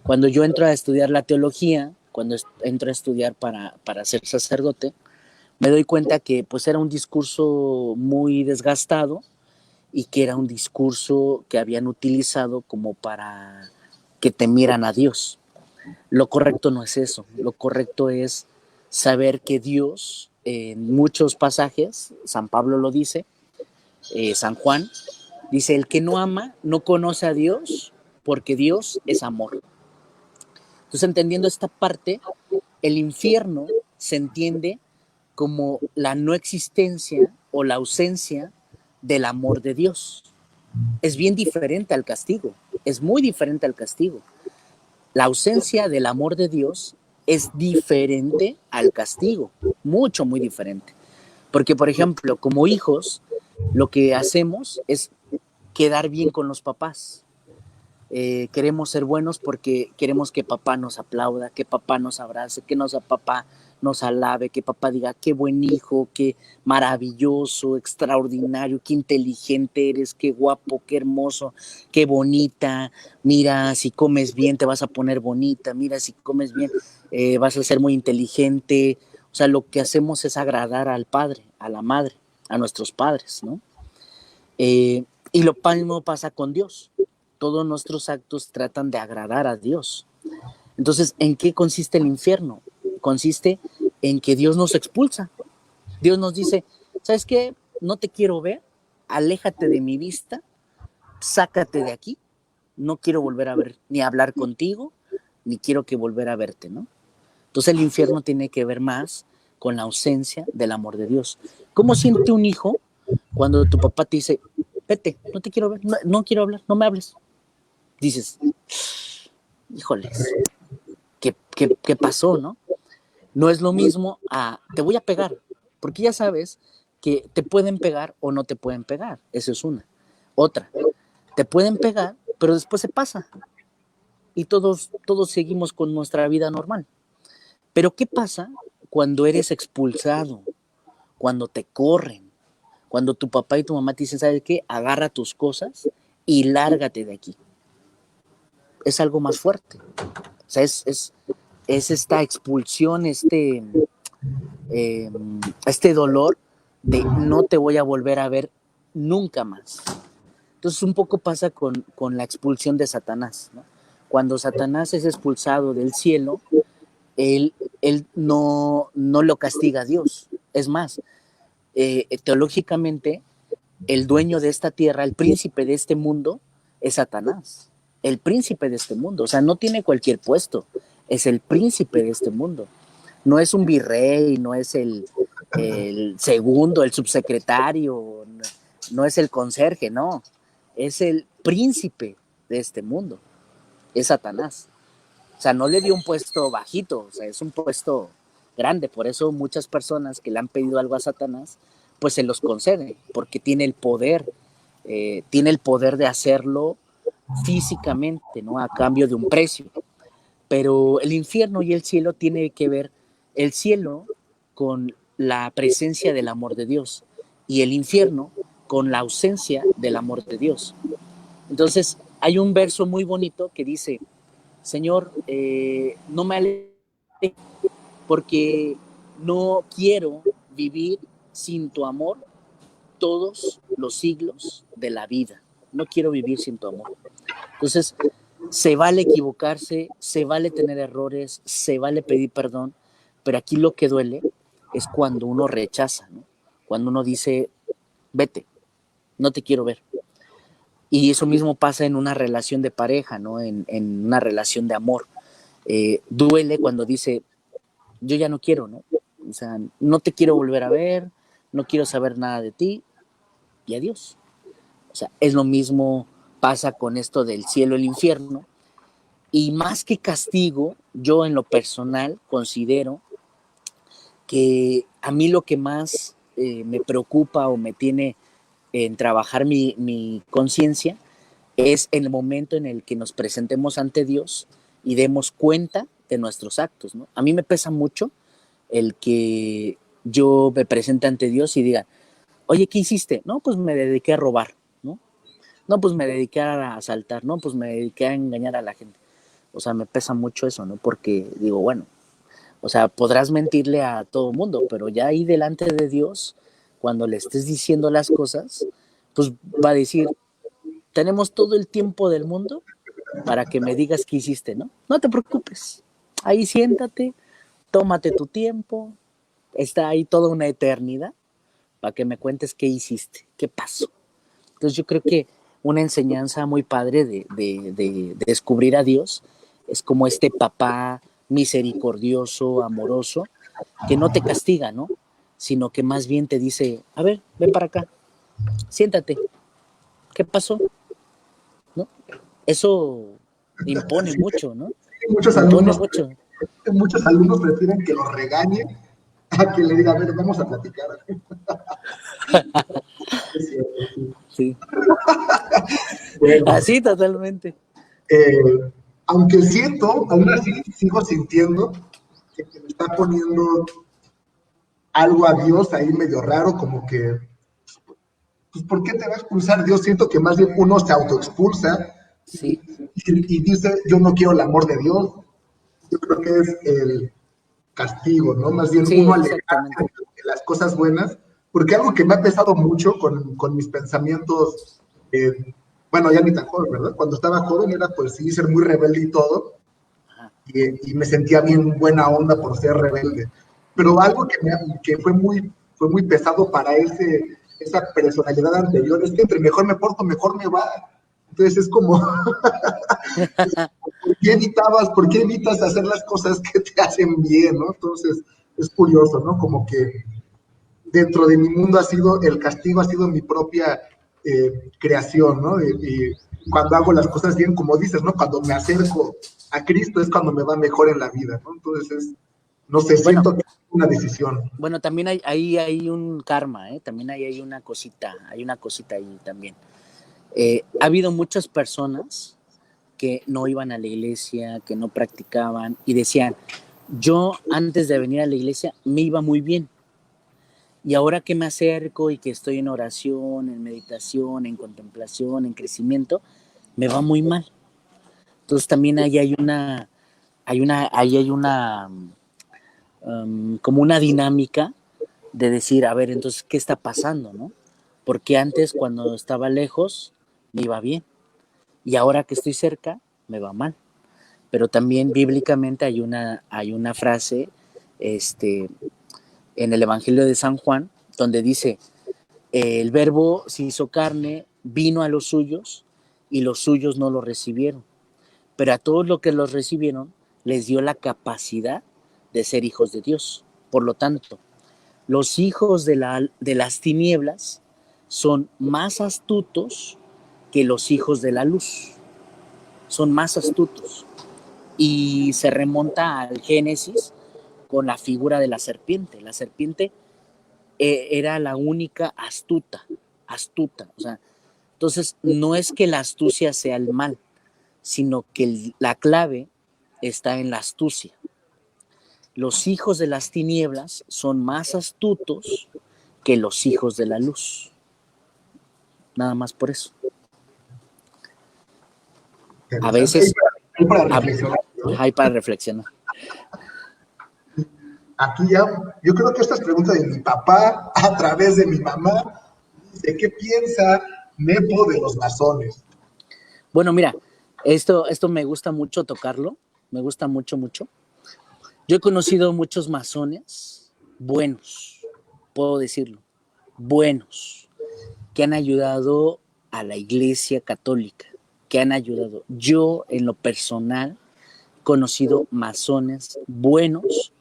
Cuando yo entro a estudiar la teología, cuando entro a estudiar para ser sacerdote, me doy cuenta que pues era un discurso muy desgastado y que era un discurso que habían utilizado como para que temieran a Dios. Lo correcto no es eso, lo correcto es saber que Dios, en muchos pasajes, San Pablo lo dice, San Juan, Dice, el que no ama no conoce a Dios porque Dios es amor. Entonces, entendiendo esta parte, el infierno se entiende como la no existencia o la ausencia del amor de Dios. Es bien diferente al castigo, es muy diferente al castigo. La ausencia del amor de Dios es diferente al castigo, mucho, muy diferente. Porque, por ejemplo, como hijos, lo que hacemos es quedar bien con los papás. Queremos ser buenos porque queremos que papá nos aplauda, que papá nos abrace, que papá nos alabe, que papá diga qué buen hijo, qué maravilloso, extraordinario, qué inteligente eres, qué guapo, qué hermoso, qué bonita. Mira, si comes bien te vas a poner bonita, mira, si comes bien vas a ser muy inteligente. O sea, lo que hacemos es agradar al padre, a la madre, a nuestros padres, ¿no? Y lo mismo pasa con Dios. Todos nuestros actos tratan de agradar a Dios. Entonces, ¿en qué consiste el infierno? Consiste en que Dios nos expulsa. Dios nos dice, ¿sabes qué? No te quiero ver, aléjate de mi vista, sácate de aquí, no quiero volver a ver, ni a hablar contigo, ni quiero que volver a verte, ¿no? Entonces el infierno tiene que ver más con la ausencia del amor de Dios. ¿Cómo siente un hijo cuando tu papá te dice, vete, no te quiero ver, no, no quiero hablar, no me hables? Dices, híjoles, ¿qué pasó, no? No es lo mismo a, te voy a pegar, porque ya sabes que te pueden pegar o no te pueden pegar, eso es una. Otra, te pueden pegar, pero después se pasa y todos seguimos con nuestra vida normal. Pero ¿qué pasa cuando eres expulsado, cuando te corren, cuando tu papá y tu mamá te dicen, ¿sabes qué? Agarra tus cosas y lárgate de aquí? Es algo más fuerte. O sea, es esta expulsión, este dolor de no te voy a volver a ver nunca más. Entonces un poco pasa con la expulsión de Satanás, ¿no? Cuando Satanás es expulsado del cielo, él no lo castiga a Dios. Es más, teológicamente, el dueño de esta tierra, el príncipe de este mundo, es Satanás. El príncipe de este mundo. O sea, no tiene cualquier puesto. Es el príncipe de este mundo. No es un virrey, no es el segundo, el subsecretario, no es el conserje, no. Es el príncipe de este mundo. Es Satanás. O sea, no le dio un puesto bajito, o sea, es un puesto grande. Por eso muchas personas que le han pedido algo a Satanás, pues se los concede, porque tiene el poder de hacerlo físicamente, ¿no? A cambio de un precio. Pero el infierno y el cielo tiene que ver el cielo con la presencia del amor de Dios y el infierno con la ausencia del amor de Dios. Entonces, hay un verso muy bonito que dice, Señor, no me alejes porque no quiero vivir sin tu amor todos los siglos de la vida. No quiero vivir sin tu amor. Entonces, se vale equivocarse, se vale tener errores, se vale pedir perdón, pero aquí lo que duele es cuando uno rechaza, ¿no? Cuando uno dice, vete, no te quiero ver. Y eso mismo pasa en una relación de pareja, ¿no? En una relación de amor. Duele cuando dice, yo ya no quiero, ¿no? O sea, no te quiero volver a ver, no quiero saber nada de ti y adiós. O sea, es lo mismo pasa con esto del cielo y el infierno. Y más que castigo, yo en lo personal considero que a mí lo que más me preocupa o me tiene en trabajar mi conciencia es el momento en el que nos presentemos ante Dios y demos cuenta de nuestros actos, ¿no? A mí me pesa mucho el que yo me presente ante Dios y diga, oye, ¿qué hiciste? No, pues me dediqué a robar, ¿no? No, pues me dediqué a asaltar, no, pues me dediqué a engañar a la gente. O sea, me pesa mucho eso, ¿no? Porque digo, bueno, o sea, podrás mentirle a todo mundo, pero ya ahí delante de Dios, cuando le estés diciendo las cosas, pues va a decir, tenemos todo el tiempo del mundo para que me digas qué hiciste, ¿no? No te preocupes. Ahí siéntate, tómate tu tiempo, está ahí toda una eternidad para que me cuentes qué hiciste, qué pasó. Entonces yo creo que una enseñanza muy padre de descubrir a Dios. Es como este papá misericordioso, amoroso, que no te castiga, ¿no? Sino que más bien te dice, a ver, ven para acá, siéntate, ¿qué pasó? ¿No? Eso impone Sí, mucho, ¿no? muchos Impone alumnos, mucho. muchos alumnos prefieren que lo regañe a que le diga, a ver, vamos a platicar. Es cierto, sí. Sí. Bueno, Así totalmente. aunque siento, aún así sigo sintiendo que me está poniendo algo a Dios ahí medio raro, como que, pues, ¿por qué te va a expulsar Dios? Siento que más bien uno se autoexpulsa Sí, y dice, yo no quiero el amor de Dios. Yo creo que es el castigo, ¿no? Más bien sí, uno alejarse exactamente. de las cosas buenas, porque algo que me ha pesado mucho con mis pensamientos, eh, bueno, ya ni tan joven, ¿verdad? Cuando estaba joven era pues sí, ser muy rebelde y todo, Ajá. y me sentía bien buena onda por ser rebelde. Pero algo que fue muy pesado para esa personalidad anterior es que entre mejor me porto, mejor me va. Entonces es como, ¿por qué evitas hacer las cosas que te hacen bien, ¿no? Entonces es curioso, ¿no? Como que dentro de mi mundo el castigo ha sido mi propia creación, ¿no? Y cuando hago las cosas bien, como dices, ¿no? Cuando me acerco a Cristo es cuando me va mejor en la vida, ¿no? Entonces, no sé, Bueno, siento que es una decisión. bueno, también hay un karma, ¿eh? También hay una cosita ahí también. Ha habido muchas personas que no iban a la iglesia, que no practicaban y decían, yo antes de venir a la iglesia me iba muy bien y ahora que me acerco y que estoy en oración, en meditación, en contemplación, en crecimiento, me va muy mal. Entonces también ahí hay una como una dinámica de decir, a ver, entonces, ¿qué está pasando, no? Porque antes, cuando estaba lejos, me iba bien. Y ahora que estoy cerca, me va mal. Pero también bíblicamente hay una frase este, en el Evangelio de San Juan, donde dice, el verbo se hizo carne, vino a los suyos, y los suyos no lo recibieron. Pero a todos los que los recibieron, les dio la capacidad de ser hijos de Dios. Por lo tanto, los hijos de las tinieblas son más astutos que los hijos de la luz. Son más astutos. Y se remonta al Génesis con la figura de la serpiente. La serpiente era la única astuta. O sea, entonces no es que la astucia sea el mal, sino que la clave está en la astucia. Los hijos de las tinieblas son más astutos que los hijos de la luz. Nada más por eso. A Interesante. veces Hay para reflexionar, ¿no? hay para reflexionar. Aquí ya, yo creo que esta es pregunta de mi papá a través de mi mamá. Dice, ¿qué piensa Nepo de los masones? Bueno, mira, esto me gusta mucho tocarlo, me gusta mucho, mucho. Yo he conocido muchos masones buenos, puedo decirlo, buenos, que han ayudado a la Iglesia Católica, que han ayudado. Yo, en lo personal, he conocido masones buenos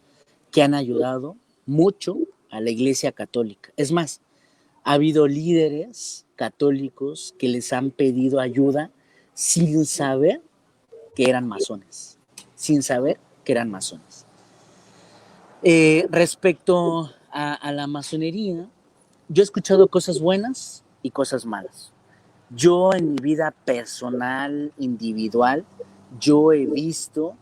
que han ayudado mucho a la Iglesia Católica. Es más, ha habido líderes católicos que les han pedido ayuda sin saber que eran masones, sin saber que eran masones. Respecto a la masonería, yo he escuchado cosas buenas y cosas malas. Yo en mi vida personal, individual, yo he visto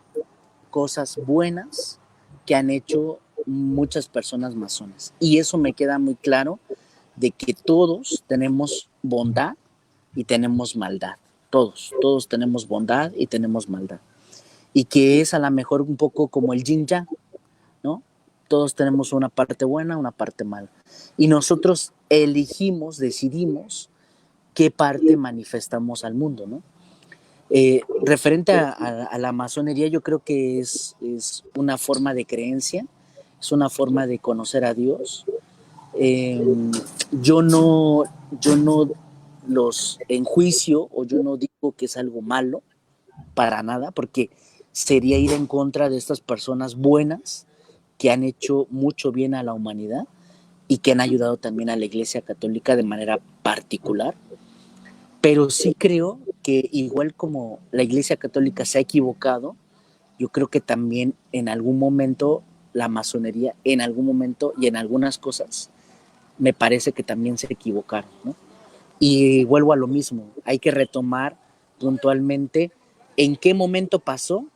cosas buenas que han hecho muchas personas masones. Y eso me queda muy claro de que todos tenemos bondad y tenemos maldad. Todos tenemos bondad y tenemos maldad. Y que es a lo mejor un poco como el yin yang, ¿no? Todos tenemos una parte buena, una parte mala. Y nosotros elegimos, decidimos qué parte manifestamos al mundo, ¿no? Referente a la masonería, yo creo que es una forma de creencia, es una forma de conocer a Dios. Eh, yo no los enjuicio o yo no digo que es algo malo, para nada, porque sería ir en contra de estas personas buenas que han hecho mucho bien a la humanidad y que han ayudado también a la Iglesia Católica de manera particular. Pero sí creo que igual como la Iglesia Católica se ha equivocado, yo creo que también en algún momento la masonería, en algún momento y en algunas cosas, me parece que también se equivocaron, ¿no? Y vuelvo a lo mismo, hay que retomar puntualmente en qué momento pasó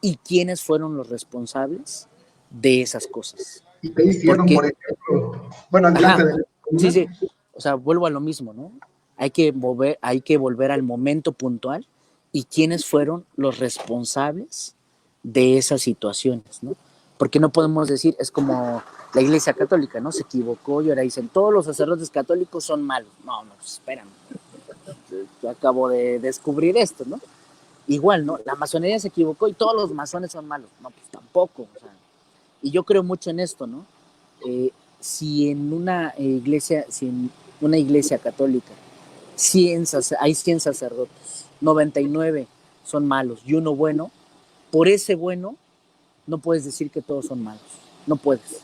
y quiénes fueron los responsables de esas cosas. ¿Y qué hicieron, Porque, por ejemplo? Bueno, adelante, ajá, adelante. sí, sí, o sea, vuelvo a lo mismo, ¿no? Hay que volver al momento puntual y quiénes fueron los responsables de esas situaciones, ¿no? Porque no podemos decir, es como la Iglesia Católica, ¿no? Se equivocó y ahora dicen, todos los sacerdotes católicos son malos. No, no, pues, espérame. Yo acabo de descubrir esto, ¿no? Igual, ¿no? La masonería se equivocó y todos los masones son malos. No, pues tampoco. O sea, y yo creo mucho en esto, ¿no? Si en una iglesia católica hay 100 sacerdotes, 99 son malos y uno bueno, por ese bueno no puedes decir que todos son malos. No puedes.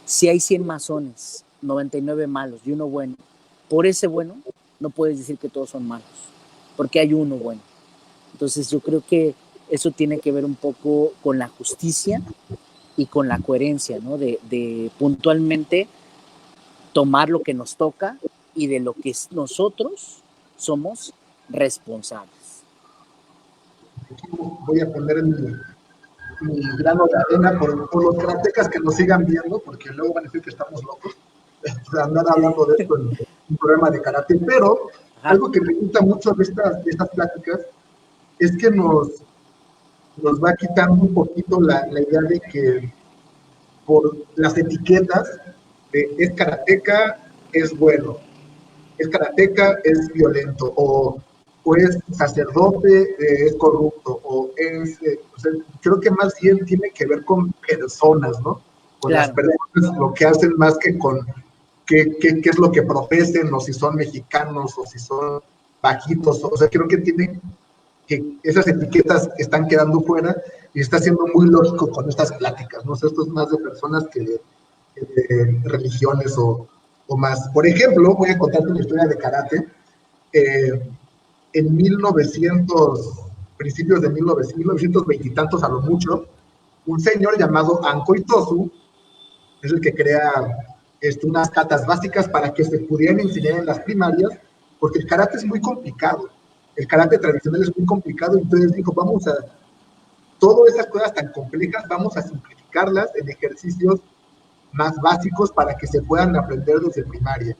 Si hay 100 masones, 99 malos y uno bueno, por ese bueno no puedes decir que todos son malos, porque hay uno bueno. Entonces yo creo que eso tiene que ver un poco con la justicia y con la coherencia, ¿no? De puntualmente tomar lo que nos toca y de lo que nosotros somos responsables. Aquí voy a poner mi grano de arena por los karatecas que nos sigan viendo, porque luego van a decir que estamos locos por andar hablando de esto en un programa de karate. Pero Ajá. algo que me gusta mucho de estas pláticas es que nos va quitando un poquito la idea de que por las etiquetas de es karateca, es bueno, es karateca, es violento, o es sacerdote, es corrupto, o sea, creo que más bien tiene que ver con personas, ¿no? Con las Claro. personas, lo que hacen más que con qué es lo que profesen, o si son mexicanos, o si son bajitos, o sea, creo que tienen que esas etiquetas están quedando fuera y está siendo muy lógico con estas pláticas, ¿no? O sea, esto es más de personas que de religiones o más. Por ejemplo, voy a contarte una historia de karate. Eh, en 1900, principios de 1920 y tantos a lo mucho, un señor llamado Anko Itosu es el que crea unas catas básicas para que se pudieran enseñar en las primarias, porque el karate es muy complicado. El karate tradicional es muy complicado, entonces dijo, vamos a, todas esas cosas tan complejas, vamos a simplificarlas en ejercicios más básicos para que se puedan aprender desde primaria.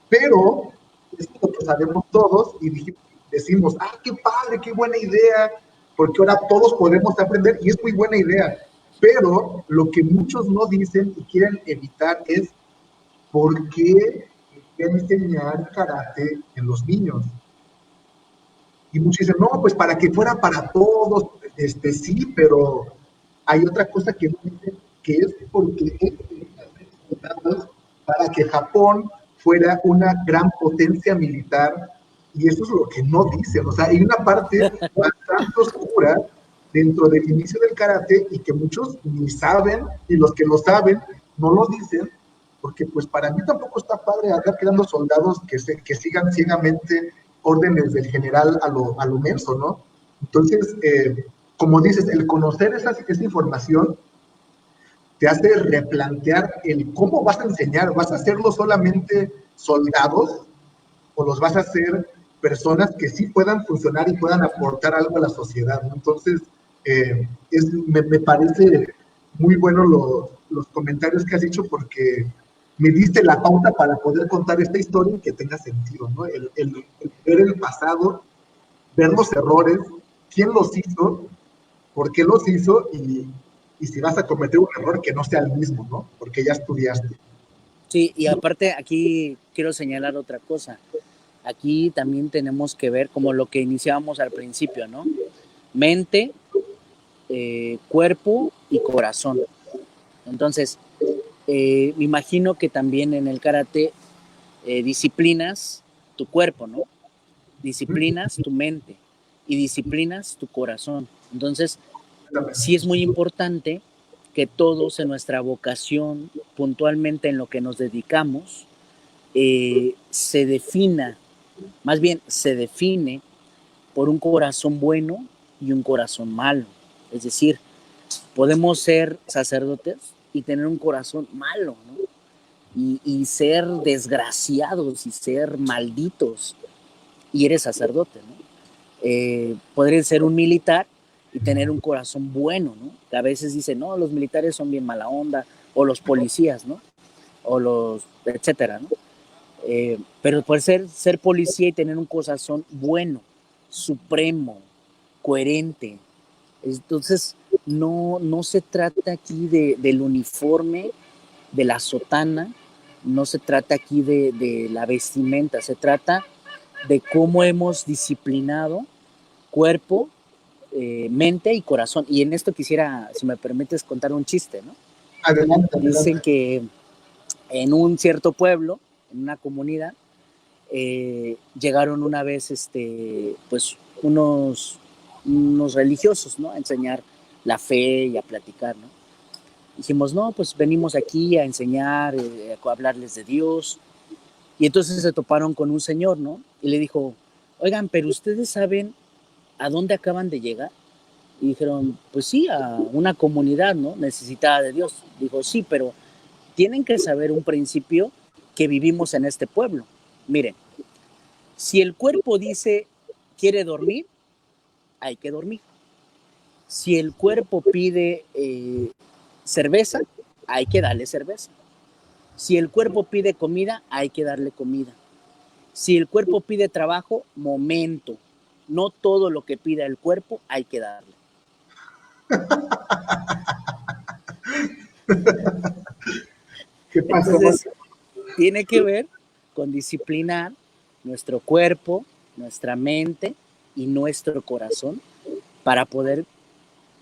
Pero es lo que sabemos todos y decimos, qué padre, qué buena idea, porque ahora todos podemos aprender y es muy buena idea. Pero lo que muchos no dicen y quieren evitar es por qué enseñar karate en los niños. Y muchos dicen, no, pues para que fuera para todos, sí, pero hay otra cosa que no dicen, que es porque para que Japón fuera una gran potencia militar, y eso es lo que no dicen, o sea, hay una parte bastante oscura dentro del inicio del karate y que muchos ni saben, y los que lo saben no lo dicen, porque pues para mí tampoco está padre andar creando soldados que sigan ciegamente órdenes del general a lo menso, ¿no? Entonces, como dices, el conocer esa información te hace replantear el cómo vas a enseñar. ¿Vas a hacerlo solamente soldados o los vas a hacer personas que sí puedan funcionar y puedan aportar algo a la sociedad, ¿no? Entonces, me parece muy bueno los comentarios que has dicho porque me diste la pauta para poder contar esta historia y que tenga sentido, ¿no? El ver el pasado, ver los errores, quién los hizo, por qué los hizo y si vas a cometer un error que no sea el mismo, ¿no? Porque ya estudiaste. Sí, y aparte aquí quiero señalar otra cosa. Aquí también tenemos que ver como lo que iniciábamos al principio, ¿no? Mente, cuerpo y corazón. Entonces, me imagino que también en el karate disciplinas tu cuerpo, ¿no? Disciplinas tu mente y disciplinas tu corazón. Entonces, sí es muy importante que todos en nuestra vocación, puntualmente en lo que nos dedicamos, se defina, más bien se define por un corazón bueno y un corazón malo. Es decir, podemos ser sacerdotes y tener un corazón malo, ¿no? Y ser desgraciados y ser malditos, y eres sacerdote, ¿no? Podría ser un militar y tener un corazón bueno, ¿no? Que a veces dicen, no, los militares son bien mala onda, o los policías, ¿no? O los, etcétera, ¿no? Pero por ser policía y tener un corazón bueno, supremo, coherente. Entonces, no se trata aquí del uniforme, de la sotana, no se trata aquí de la vestimenta, se trata de cómo hemos disciplinado cuerpo, mente y corazón. Y en esto quisiera, si me permites, contar un chiste, ¿no? Adelante, Dicen adelante. que en un cierto pueblo, en una comunidad, llegaron una vez, pues, unos religiosos, ¿no? A enseñar la fe y a platicar, ¿no? Dijimos, no, pues venimos aquí a enseñar, a hablarles de Dios. Y entonces se toparon con un señor, ¿no? Y le dijo, oigan, pero ustedes saben a dónde acaban de llegar. Y dijeron, pues sí, a una comunidad, ¿no? Necesitada de Dios. Dijo, sí, pero tienen que saber un principio que vivimos en este pueblo. Miren, si el cuerpo dice quiere dormir, hay que dormir. Si el cuerpo pide cerveza, hay que darle cerveza. Si el cuerpo pide comida, hay que darle comida. Si el cuerpo pide trabajo, momento. No todo lo que pida el cuerpo hay que darle. ¿Qué pasó? Entonces, tiene que ver con disciplinar nuestro cuerpo, nuestra mente y nuestro corazón para poder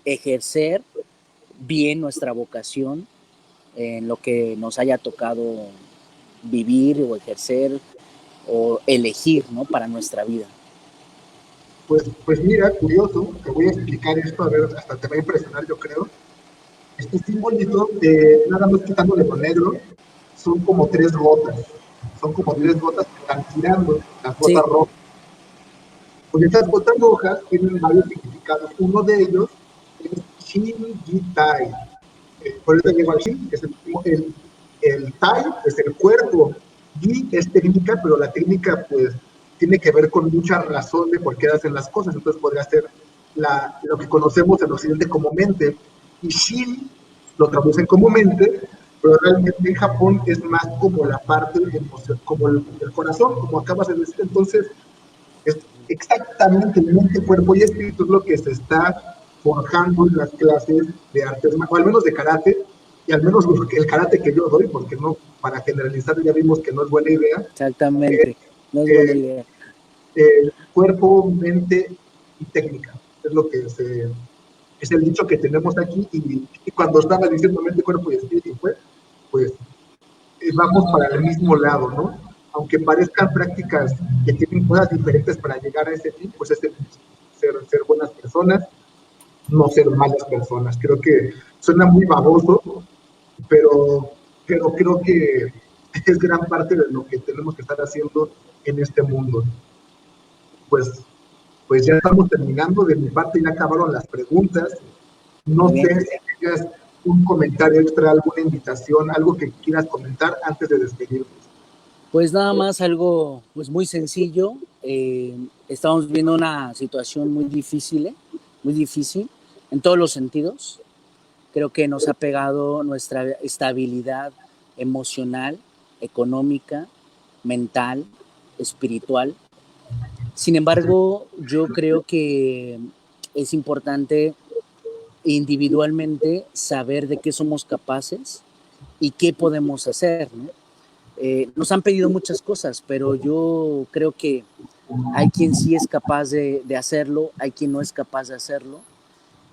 ejercer bien nuestra vocación en lo que nos haya tocado vivir o ejercer o elegir, ¿no? Para nuestra vida. Pues mira, curioso, te voy a explicar esto, a ver, hasta te va a impresionar, yo creo. Este simbolito, nada más quitándole lo negro, son como tres gotas. Son como tres gotas que están girando, las gotas Sí. rojas. Pues estas gotas rojas tienen varios significados. Uno de ellos es Shin-Ji-Tai. Por eso llego al Shin, que es el Tai, es el cuerpo. Ji es técnica, pero la técnica, pues, tiene que ver con mucha razón de por qué hacen las cosas. Entonces podría ser lo que conocemos en Occidente como mente. Y Shin lo traducen como mente, pero realmente en Japón es más como la parte emocional, como el corazón, como acabas de decir. Entonces, es exactamente mente, cuerpo y espíritu es lo que se está forjando en las clases de artes, o al menos de karate, y al menos el karate que yo doy, porque no, para generalizar ya vimos que no es buena idea. Exactamente, no es buena idea. Cuerpo, mente y técnica, es lo que es el dicho que tenemos aquí, y cuando estaba diciendo mente, cuerpo y espíritu, pues vamos para el mismo lado, ¿no? Aunque parezcan prácticas que tienen cosas diferentes para llegar a ese fin, pues es el ser buenas personas, no ser malas personas. Creo que suena muy baboso, pero creo que es gran parte de lo que tenemos que estar haciendo en este mundo. Pues ya estamos terminando, de mi parte ya acabaron las preguntas. No sé si tengas un comentario extra, alguna invitación, algo que quieras comentar antes de despedirnos. Pues nada más algo pues muy sencillo. Estamos viviendo una situación muy difícil en todos los sentidos. Creo que nos ha pegado nuestra estabilidad emocional, económica, mental, espiritual. Sin embargo, yo creo que es importante individualmente saber de qué somos capaces y qué podemos hacer, ¿no? Nos han pedido muchas cosas, pero yo creo que hay quien sí es capaz de hacerlo, hay quien no es capaz de hacerlo,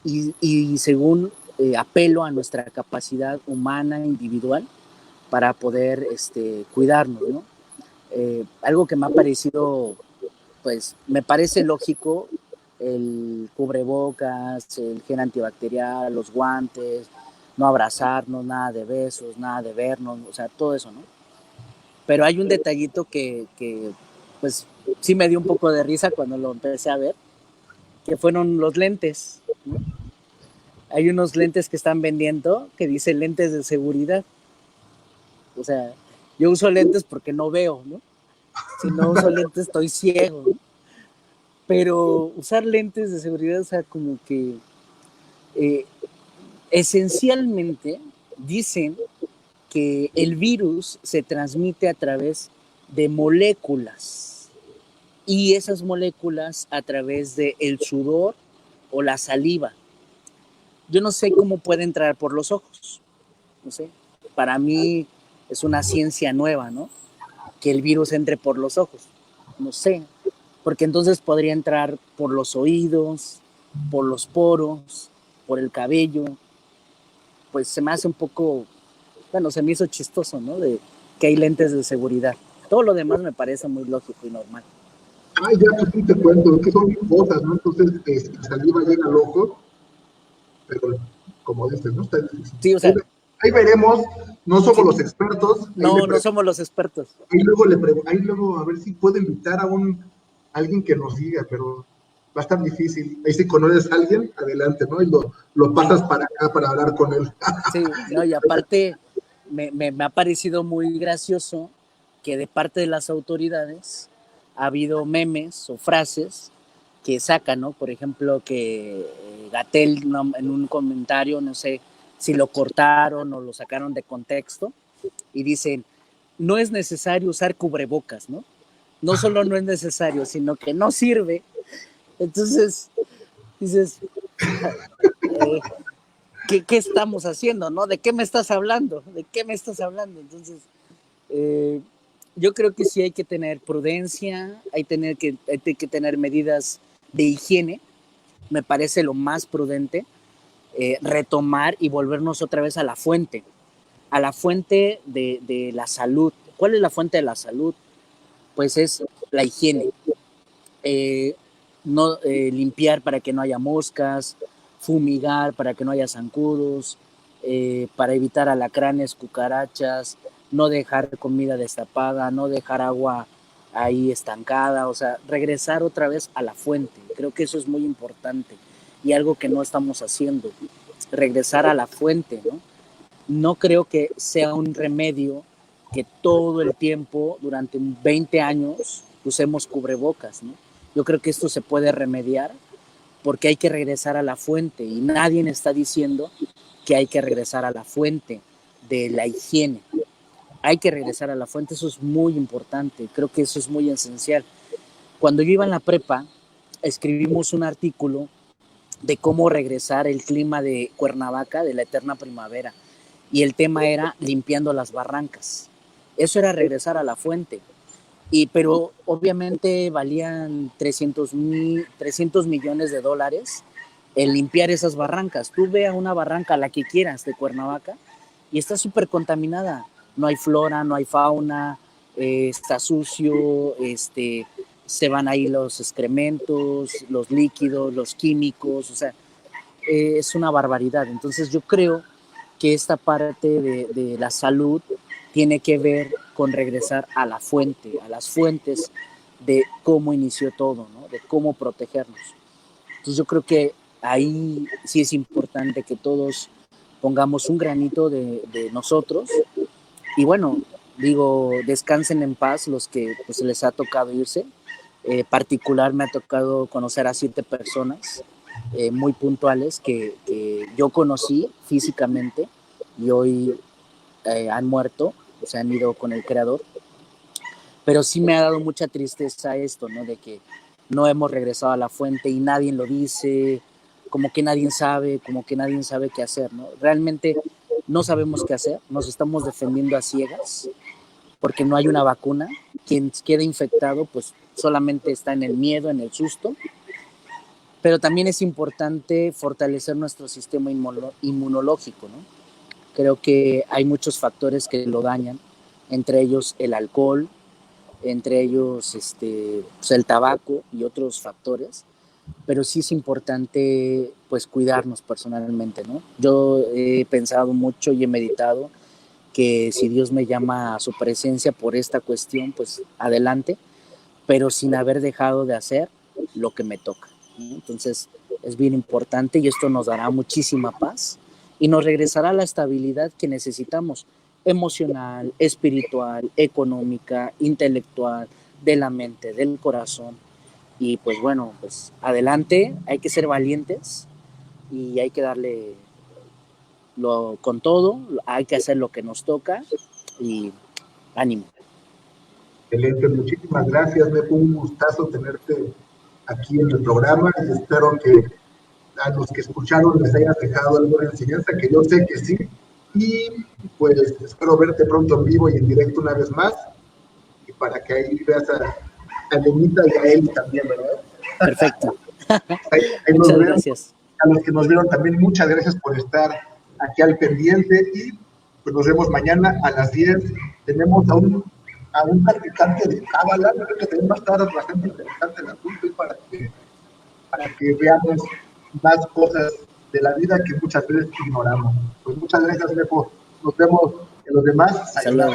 y según apelo a nuestra capacidad humana, individual, para poder cuidarnos, ¿no? Algo que me ha parecido, pues me parece lógico, el cubrebocas, el gel antibacterial, los guantes, no abrazarnos, nada de besos, nada de vernos, o sea, todo eso, ¿no? Pero hay un detallito que pues sí me dio un poco de risa cuando lo empecé a ver, que fueron los lentes, ¿no? Hay unos lentes que están vendiendo que dicen lentes de seguridad. O sea, yo uso lentes porque no veo, ¿no? Si no uso lentes estoy ciego, ¿no? Pero usar lentes de seguridad, o sea, como que eh, esencialmente dicen que el virus se transmite a través de moléculas y esas moléculas a través de el sudor o la saliva. Yo no sé cómo puede entrar por los ojos, no sé. Para mí es una ciencia nueva, ¿no? Que el virus entre por los ojos, no sé, porque entonces podría entrar por los oídos, por los poros, por el cabello, pues se me hace un poco, bueno, se me hizo chistoso, ¿no? De que hay lentes de seguridad. Todo lo demás me parece muy lógico y normal. Ay, ya, pues sí te cuento, que son cosas, ¿no? Entonces, la saliva llega al ojo, pero como dices, ¿no? Está difícil. Sí, o Ahí, sea, ahí veremos, no somos sí, los expertos, no, no somos los expertos. ahí luego a ver si puedo invitar a alguien que nos diga, pero va a estar difícil. Ahí si conoces a alguien, adelante, ¿no? Y lo Sí, pasas para acá para hablar con él. sí, no, y aparte me ha parecido muy gracioso que de parte de las autoridades ha habido memes o frases que sacan, ¿no? Por ejemplo, que Gatel no, en un comentario, no sé si lo cortaron o lo sacaron de contexto, y dicen, no es necesario usar cubrebocas, ¿no? No solo no es necesario, sino que no sirve. Entonces, dices, eh, ¿qué estamos haciendo, no? ¿De qué me estás hablando? ¿De qué me estás hablando? Entonces, eh, yo creo que sí hay que tener prudencia, hay que tener medidas de higiene, me parece lo más prudente, retomar y volvernos otra vez a la fuente de la salud. ¿Cuál es la fuente de la salud? Pues es la higiene. Eh, no, limpiar para que no haya moscas, fumigar para que no haya zancudos, para evitar alacranes, cucarachas, no dejar comida destapada, no dejar agua ahí estancada, o sea, regresar otra vez a la fuente. Creo que eso es muy importante y algo que no estamos haciendo, regresar a la fuente, ¿no? No creo que sea un remedio que todo el tiempo, durante 20 años, usemos cubrebocas, ¿no? Yo creo que esto se puede remediar porque hay que regresar a la fuente y nadie está diciendo que hay que regresar a la fuente de la higiene. Hay que regresar a la fuente, eso es muy importante, creo que eso es muy esencial. Cuando yo iba en la prepa, escribimos un artículo de cómo regresar el clima de Cuernavaca, de la eterna primavera, y el tema era limpiando las barrancas. Eso era regresar a la fuente. Pero obviamente valían 300 millones de dólares el limpiar esas barrancas. Tú ve a una barranca, la que quieras, de Cuernavaca, y está súper contaminada. No hay flora, no hay fauna, está sucio, se van ahí los excrementos, los líquidos, los químicos, o sea, es una barbaridad. Entonces yo creo que esta parte de la salud tiene que ver con regresar a la fuente, a las fuentes de cómo inició todo, ¿no? De cómo protegernos. Entonces yo creo que ahí sí es importante que todos pongamos un granito de nosotros y bueno, digo, descansen en paz los que pues, les ha tocado irse. Particular me ha tocado conocer a 7 personas muy puntuales que yo conocí físicamente y hoy han muerto, o sea, han ido con el creador. Pero sí me ha dado mucha tristeza esto, ¿no? De que no hemos regresado a la fuente y nadie lo dice, como que nadie sabe qué hacer, ¿no? Realmente no sabemos qué hacer, nos estamos defendiendo a ciegas porque no hay una vacuna. Quien queda infectado, pues solamente está en el miedo, en el susto, pero también es importante fortalecer nuestro sistema inmunológico, ¿no? Creo que hay muchos factores que lo dañan, entre ellos el alcohol, entre ellos pues el tabaco y otros factores, pero sí es importante pues cuidarnos personalmente, ¿no? Yo he pensado mucho y he meditado que si Dios me llama a su presencia por esta cuestión, pues adelante, pero sin haber dejado de hacer lo que me toca, ¿no? Entonces es bien importante y esto nos dará muchísima paz y nos regresará la estabilidad que necesitamos, emocional, espiritual, económica, intelectual, de la mente, del corazón. Y pues bueno, pues adelante, hay que ser valientes y hay que darle con todo, hay que hacer lo que nos toca y ánimo. Excelente, muchísimas gracias, me fue un gustazo tenerte aquí en el programa y espero que a los que escucharon les hayas dejado alguna enseñanza, que yo sé que sí, y pues espero verte pronto en vivo y en directo una vez más, y para que ahí veas a Lenita y a Eli también, ¿verdad? Perfecto. Ahí muchas gracias. A los que nos vieron también, muchas gracias por estar aquí al pendiente, y pues nos vemos mañana a las 10. Tenemos a un practicante de cábala, creo que también va a estar bastante interesante el asunto, y para que veamos más cosas de la vida que muchas veces ignoramos. Pues muchas gracias, Lepo. Nos vemos en los demás. Hasta luego.